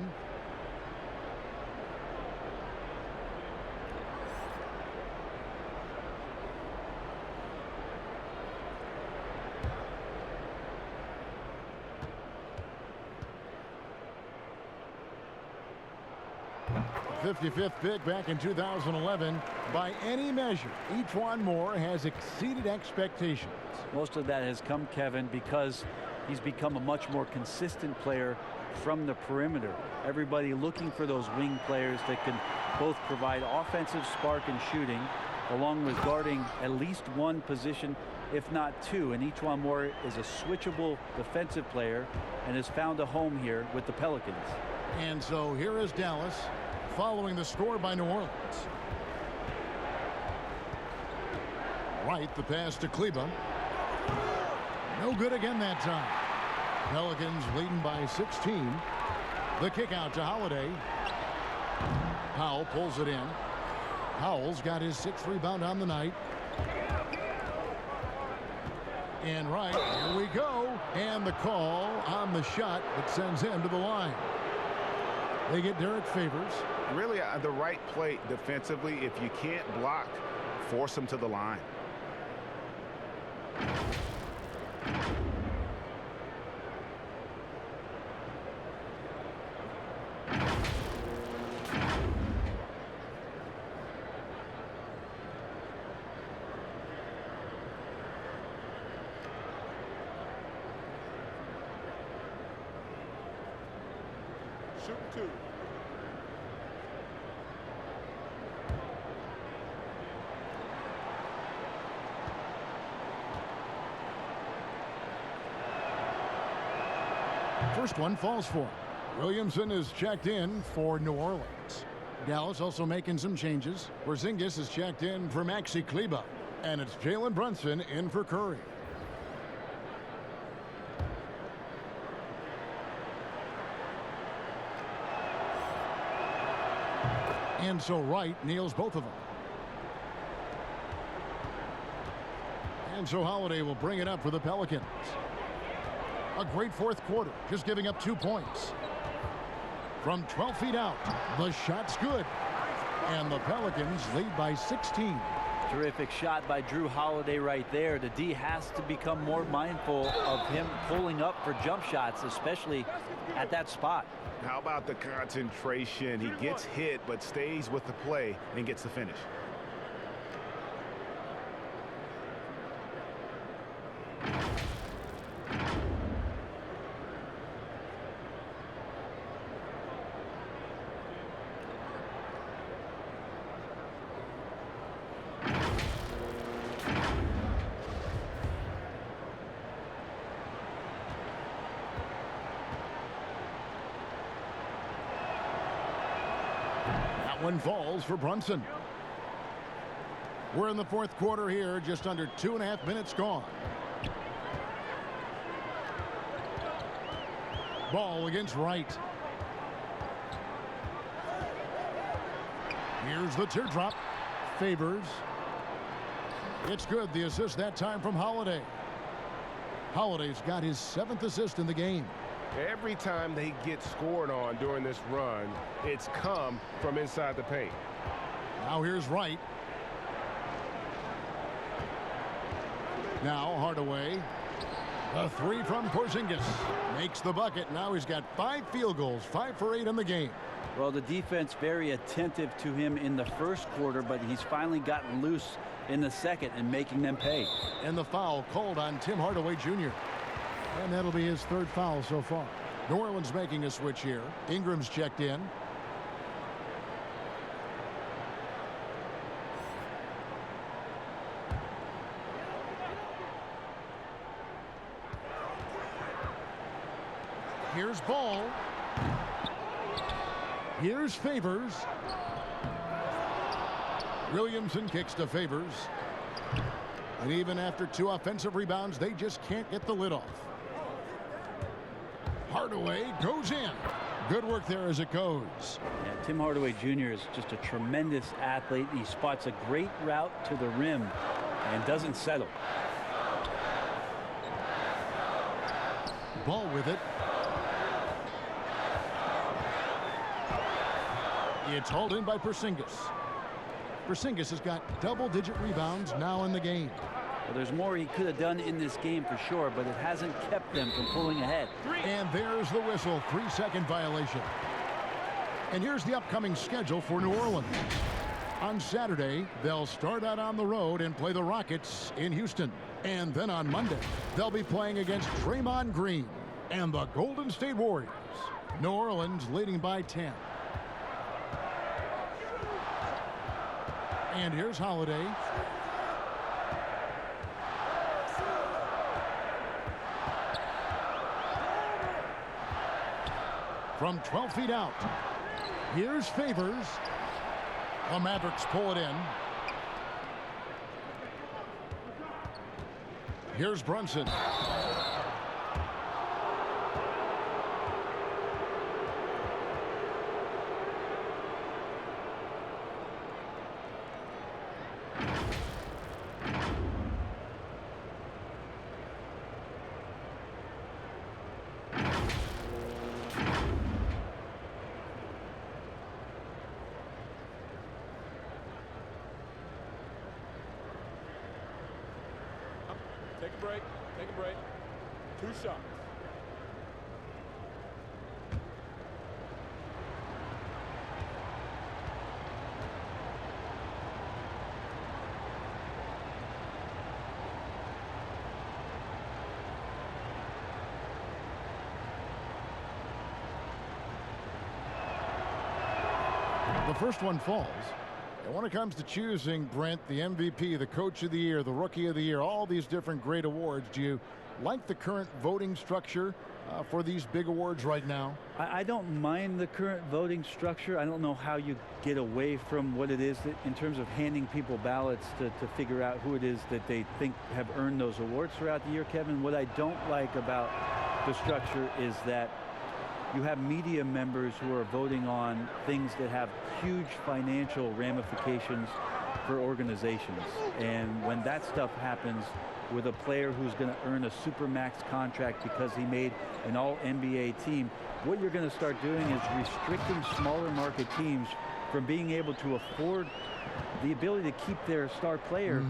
The 55th pick back in 2011. By any measure, E'Twaun Moore has exceeded expectations. Most of that has come, Kevin, because he's become a much more consistent player from the perimeter. Everybody looking for those wing players that can both provide offensive spark and shooting, along with guarding at least one position, if not two. And E'Twaun Moore is a switchable defensive player and has found a home here with the Pelicans. And so here is Dallas following the score by New Orleans. Right, the pass to Kleber. No good again that time. Pelicans leading by 16. The kick out to Holiday. Powell pulls it in. Powell's got his 6th rebound on the night. And right, here we go. And the call on the shot that sends him to the line. They get Derek Favors. Really the right play defensively. If you can't block, force him to the line. Shoot 2. First one falls for him. Williamson is checked in for New Orleans. Dallas also making some changes. Porzingis is checked in for Maxi Kleber. And it's Jalen Brunson in for Curry. And so Wright nails both of them. And so Holiday will bring it up for the Pelicans. A great fourth quarter, just giving up 2 points. From 12 feet out, the shot's good. And the Pelicans lead by 16. Terrific shot by Drew Holiday right there. The D has to become more mindful of him pulling up for jump shots, especially at that spot. How about the concentration? He gets hit, but stays with the play and gets the finish. One falls for Brunson. We're in the fourth quarter here, just under 2.5 minutes gone. Ball against Wright. Here's the teardrop. Favors. It's good. The assist that time from Holiday. Holiday's got his 7th assist in the game. Every time they get scored on during this run, it's come from inside the paint. Now here's Wright. Now Hardaway. A 3 from Porzingis. Makes the bucket. Now he's got 5 field goals, 5 for 8 in the game. Well, the defense very attentive to him in the first quarter, but he's finally gotten loose in the second and making them pay. And the foul called on Tim Hardaway Jr. And that'll be his 3rd foul so far. New Orleans making a switch here. Ingram's checked in. Here's Ball. Here's Favors. Williamson kicks to Favors. And even after 2 offensive rebounds, they just can't get the lid off. Hardaway goes in. Good work there as it goes. Yeah, Tim Hardaway Jr. is just a tremendous athlete. He spots a great route to the rim and doesn't settle. Ball with it. It's hauled in by Porzingis. Porzingis has got double-digit rebounds now in the game. Well, there's more he could have done in this game for sure, but it hasn't kept them from pulling ahead. And there's the whistle, 3-second violation. And here's the upcoming schedule for New Orleans. On Saturday, they'll start out on the road and play the Rockets in Houston. And then on Monday, they'll be playing against Draymond Green and the Golden State Warriors. New Orleans leading by 10. And here's Holiday. From 12 feet out. Here's Favors. The Mavericks pull it in. Here's Brunson. Take a break. Take a break. 2 shots. The first one falls. And when it comes to choosing, Brent, the MVP, the Coach of the Year, the Rookie of the Year, all these different great awards, do you like the current voting structure for these big awards right now? I don't mind the current voting structure. I don't know how you get away from what it is that, in terms of handing people ballots to figure out who it is that they think have earned those awards throughout the year, Kevin. What I don't like about the structure is that you have media members who are voting on things that have huge financial ramifications for organizations. And when that stuff happens with a player who's going to earn a supermax contract because he made an all-NBA team, what you're going to start doing is restricting smaller market teams from being able to afford the ability to keep their star player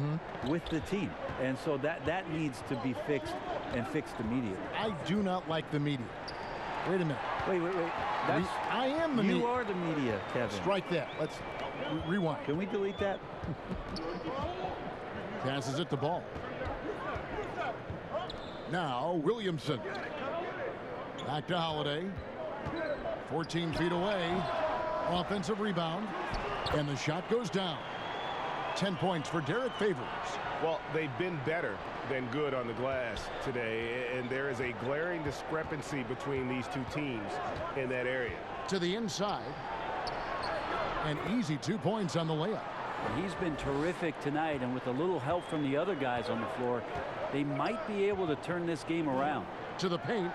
with the team. And so that needs to be fixed and fixed immediately. I do not like the media. Wait a minute. Wait. I am the media. You are the media, Kevin. Strike that. Let's rewind. Can we delete that? Passes it to Ball. Now Williamson. Back to Holiday. 14 feet away. Offensive rebound. And the shot goes down. 10 points for Derek Favors. Well, they've been better than good on the glass today, and there is a glaring discrepancy between these two teams in that area. To the inside. An easy 2 points on the layup. He's been terrific tonight, and with a little help from the other guys on the floor, they might be able to turn this game around. To the paint.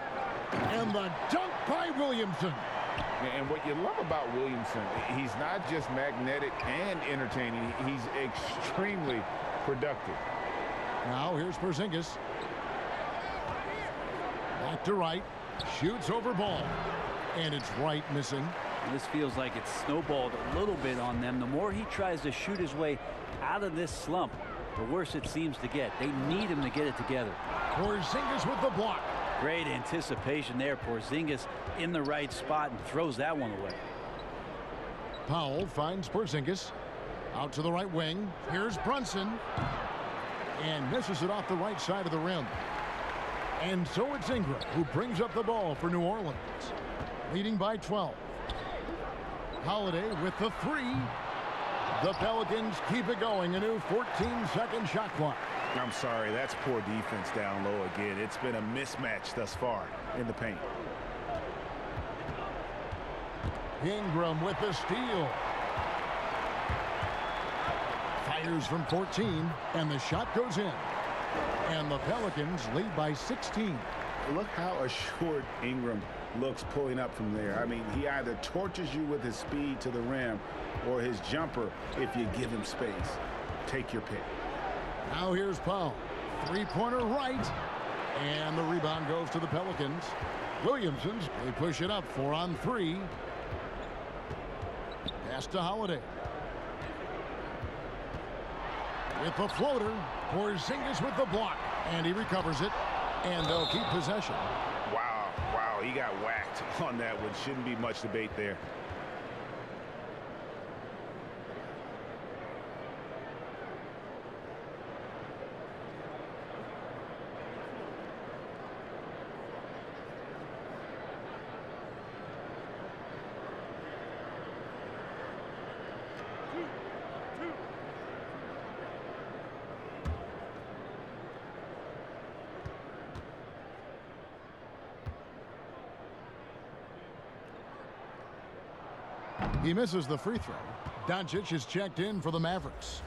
And the dunk by Williamson. And what you love about Williamson, he's not just magnetic and entertaining, he's extremely productive. Now here's Porzingis. Back to Wright. Shoots over Ball. And it's Wright missing. This feels like it's snowballed a little bit on them. The more he tries to shoot his way out of this slump, the worse it seems to get. They need him to get it together. Porzingis with the block. Great anticipation there. Porzingis in the right spot and throws that one away. Powell finds Porzingis. Out to the right wing. Here's Brunson. And misses it off the right side of the rim. And so it's Ingram who brings up the ball for New Orleans. Leading by 12. Holiday with the three. The Pelicans keep it going. A new 14-second shot clock. I'm sorry, that's poor defense down low again. It's been a mismatch thus far in the paint. Ingram with the steal. Fires from 14, and the shot goes in. And the Pelicans lead by 16. Look how assured Ingram looks pulling up from there. I mean, he either tortures you with his speed to the rim or his jumper if you give him space. Take your pick. Now here's Powell. Three-pointer right. And the rebound goes to the Pelicans. Williamson's, they push it up 4 on 3. Pass to Holiday. With the floater. Porzingis with the block. And he recovers it. And they'll keep possession. Wow, he got whacked on that one. Shouldn't be much debate there. He misses the free throw. Doncic is checked in for the Mavericks.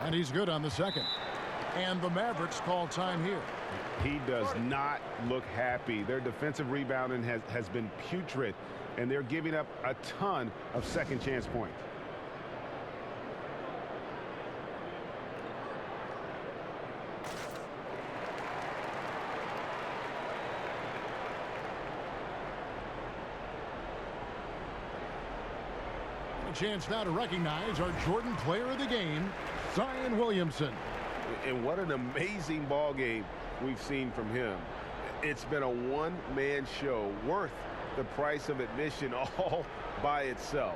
And he's good on the second. And the Mavericks call time here. He does not look happy. Their defensive rebounding has been putrid, and they're giving up a ton of second chance points. A chance now to recognize our Jordan Player of the Game, Zion Williamson. And what an amazing ball game we've seen from him. It's been a one-man show worth the price of admission all by itself.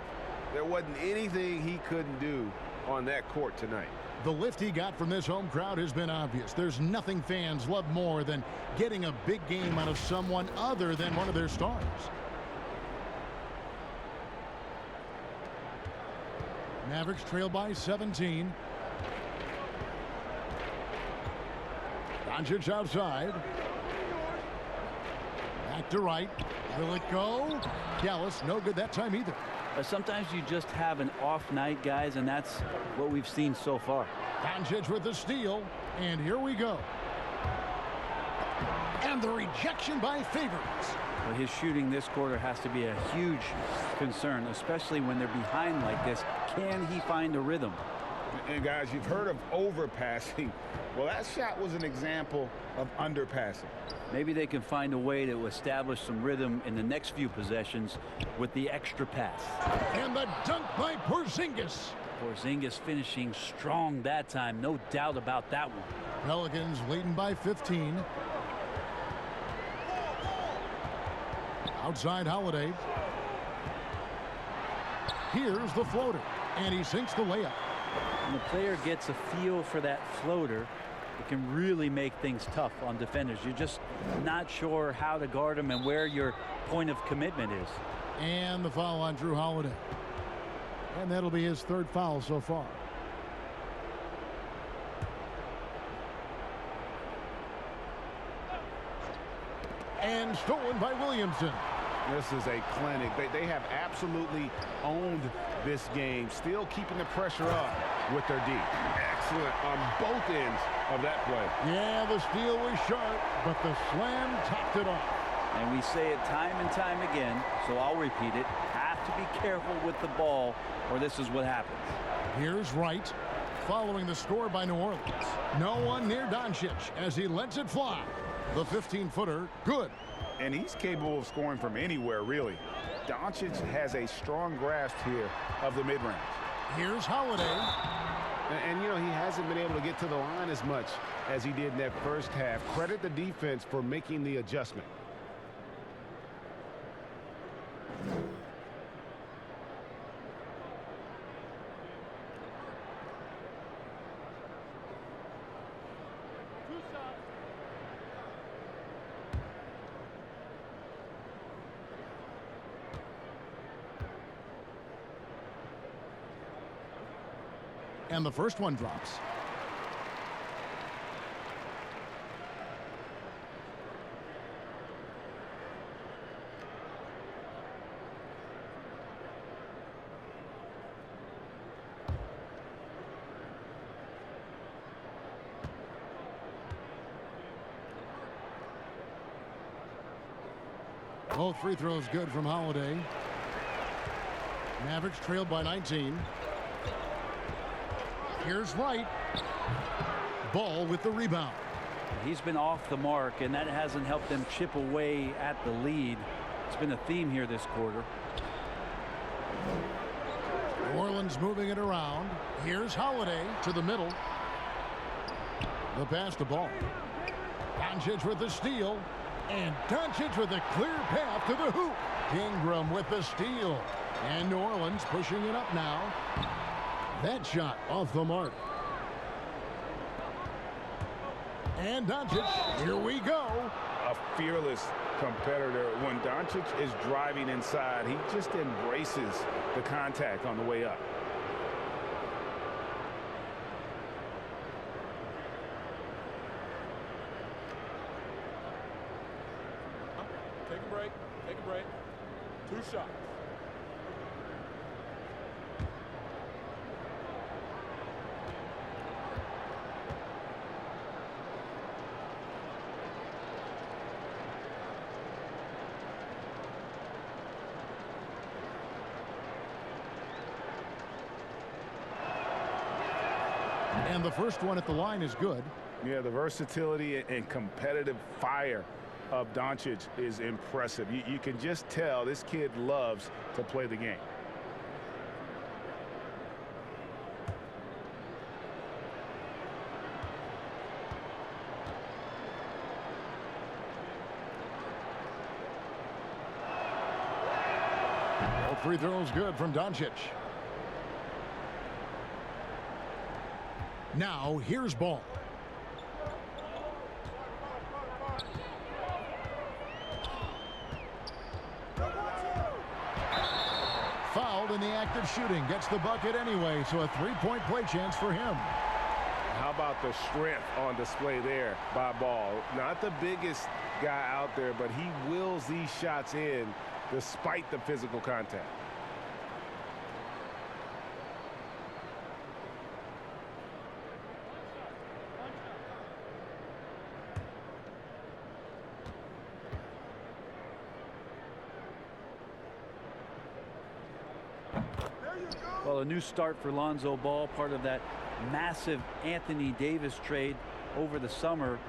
There wasn't anything he couldn't do on that court tonight. The lift he got from this home crowd has been obvious. There's nothing fans love more than getting a big game out of someone other than one of their stars. Mavericks trail by 17. Doncic outside. Back to right. Will it go? Dallas, no good that time either. Sometimes you just have an off night, guys, and that's what we've seen so far. Doncic with the steal, and here we go. And the rejection by Favors. But his shooting this quarter has to be a huge concern, especially when they're behind like this. Can he find a rhythm? And guys, you've heard of overpassing. Well, that shot was an example of underpassing. Maybe they can find a way to establish some rhythm in the next few possessions with the extra pass. And the dunk by Porzingis. Porzingis finishing strong that time, no doubt about that one. Pelicans leading by 15. Outside Holiday. Here's the floater, and he sinks the layup. When the player gets a feel for that floater, it can really make things tough on defenders. You're just not sure how to guard them and where your point of commitment is. And the foul on Drew Holiday. And that'll be his third foul so far. And stolen by Williamson. This is a clinic. They have absolutely owned this game, still keeping the pressure up with their D. Excellent on both ends of that play. Yeah, the steal was sharp, but the slam topped it off. And we say it time and time again, so I'll repeat it. Have to be careful with the ball, or this is what happens. Here's Wright, following the score by New Orleans. No one near Doncic as he lets it fly. The 15-footer, good. And he's capable of scoring from anywhere, really. Doncic has a strong grasp here of the mid-range. Here's Holiday. And, you know, he hasn't been able to get to the line as much as he did in that first half. Credit the defense for making the adjustment. And the first one drops. Both free throws good from Holiday. Mavericks trailed by 19. Here's Wright. Ball with the rebound. He's been off the mark, and that hasn't helped them chip away at the lead. It's been a theme here this quarter. New Orleans moving it around. Here's Holiday to the middle. The pass to Ball. Doncic with the steal. And Doncic with a clear path to the hoop. Ingram with the steal. And New Orleans pushing it up now. That shot off the mark. And Doncic, here we go. A fearless competitor. When Doncic is driving inside, he just embraces the contact on the way up. Take a break. Take a break. 2 shots. And the first one at the line is good. Yeah, the versatility and competitive fire of Doncic is impressive. You can just tell this kid loves to play the game. All free throws good from Doncic. Now here's Ball. Fouled in the act of shooting. Gets the bucket anyway, so a three-point play chance for him. How about the strength on display there by Ball? Not the biggest guy out there, but he wills these shots in despite the physical contact. Well, a new start for Lonzo Ball, part of that massive Anthony Davis trade over the summer.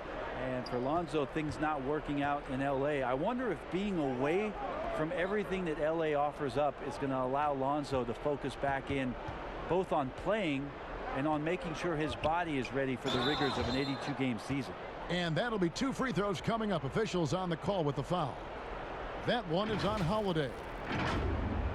And for Lonzo, things not working out in LA. I wonder if being away from everything that LA offers up is going to allow Lonzo to focus back in both on playing and on making sure his body is ready for the rigors of an 82-game season. And that'll be 2 free throws coming up. Officials on the call with the foul. That one is on Holiday.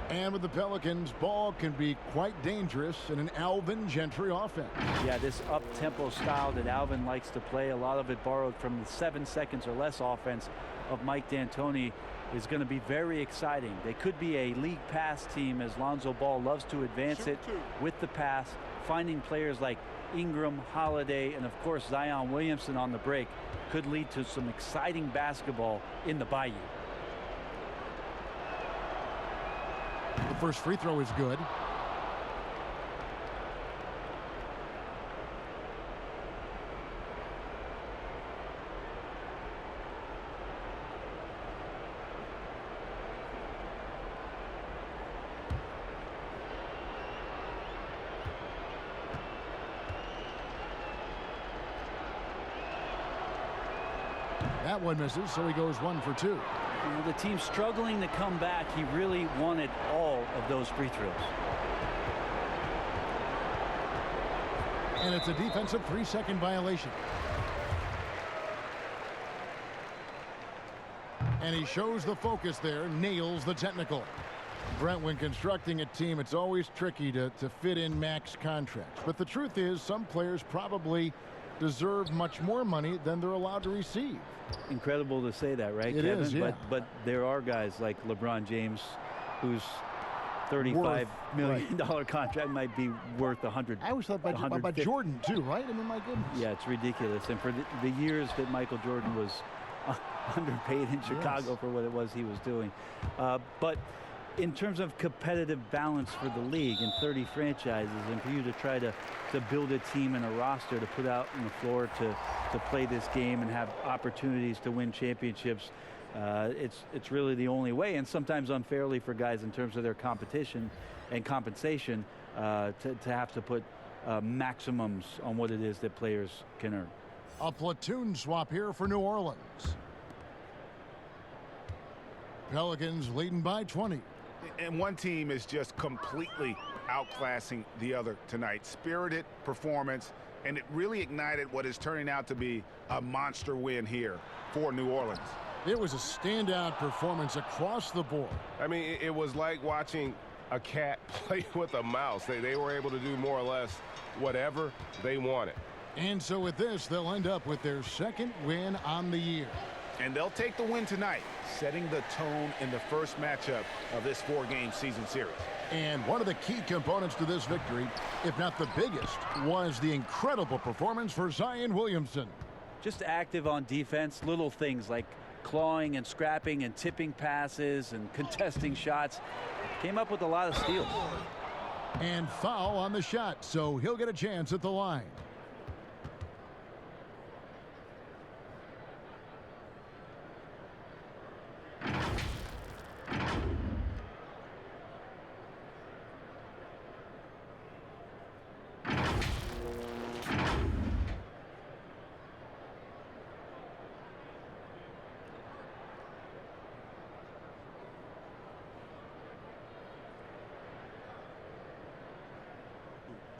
And with the Pelicans, ball can be quite dangerous in an Alvin Gentry offense. Yeah, this up-tempo style that Alvin likes to play, a lot of it borrowed from the 7 seconds or less offense of Mike D'Antoni, is going to be very exciting. They could be a league pass team, as Lonzo Ball loves to advance it with the pass, finding players like Ingram, Holiday, and of course Zion Williamson on the break could lead to some exciting basketball in the Bayou. The first free throw is good. That one misses, so he goes 1 for 2. You know, the team struggling to come back. He really wanted all of those free throws. And it's a defensive 3-second violation. And he shows the focus there, nails the technical. Brent, when constructing a team, it's always tricky to fit in max contracts. But the truth is, some players probably deserve much more money than they're allowed to receive. Incredible to say that, right, It Kevin? is, yeah. But there are guys like LeBron James, whose $35 million contract might be worth 100. I always thought about Jordan too, right? I mean, my goodness. Yeah, it's ridiculous. And for the years that Michael Jordan was underpaid in Chicago for what it was he was doing. But in terms of competitive balance for the league and 30 franchises, and for you to try to build a team and a roster to put out on the floor to play this game and have opportunities to win championships, it's really the only way, and sometimes unfairly for guys in terms of their competition and compensation, to have to put maximums on what it is that players can earn. A platoon swap here for New Orleans. Pelicans leading by 20. And one team is just completely outclassing the other tonight. Spirited performance, and it really ignited what is turning out to be a monster win here for New Orleans. It was a standout performance across the board. I mean, it was like watching a cat play with a mouse. They were able to do more or less whatever they wanted. And so with this, they'll end up with their 2nd win on the year. And they'll take the win tonight, setting the tone in the first matchup of this 4-game season series. And one of the key components to this victory, if not the biggest, was the incredible performance for Zion Williamson. Just active on defense, little things like clawing and scrapping and tipping passes and contesting shots. Came up with a lot of steals. And foul on the shot, so he'll get a chance at the line.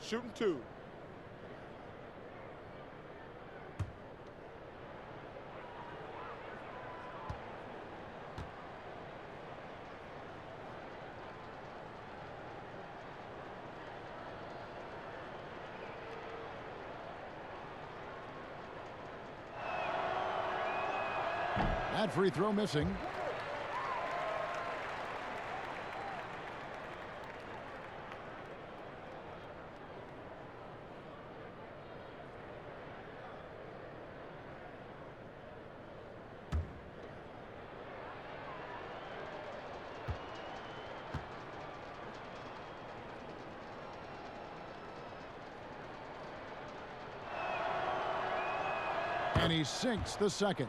Shooting 2. That free throw missing. And he sinks the second.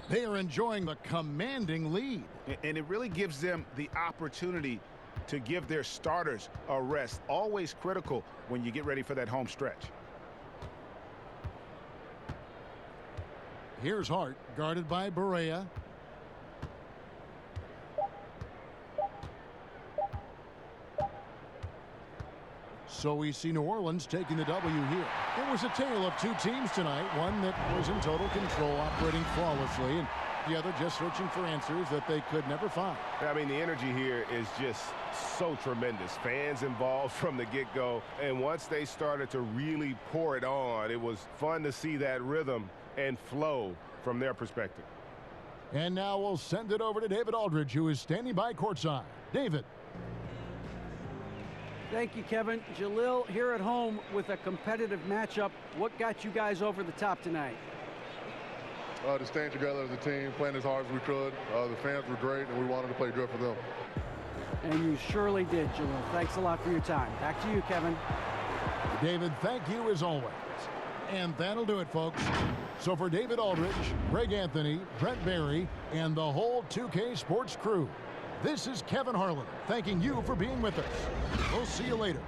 They are enjoying the commanding lead. And it really gives them the opportunity to give their starters a rest. Always critical when you get ready for that home stretch. Here's Hart, guarded by Barea. So we see New Orleans taking the W here. It was a tale of two teams tonight, one that was in total control, operating flawlessly, and the other just searching for answers that they could never find. I mean, the energy here is just so tremendous. Fans involved from the get-go, and once they started to really pour it on, it was fun to see that rhythm and flow from their perspective. And now we'll send it over to David Aldridge, who is standing by courtside. David. Thank you, Kevin. Jalil, here at home with a competitive matchup. What got you guys over the top tonight? To stand together as a team, playing as hard as we could. The fans were great, and we wanted to play good for them. And you surely did, Jalil. Thanks a lot for your time. Back to you, Kevin. David, thank you as always. And that'll do it, folks. So for David Aldridge, Greg Anthony, Brent Barry, and the whole 2K Sports crew, this is Kevin Harlan thanking you for being with us. We'll see you later.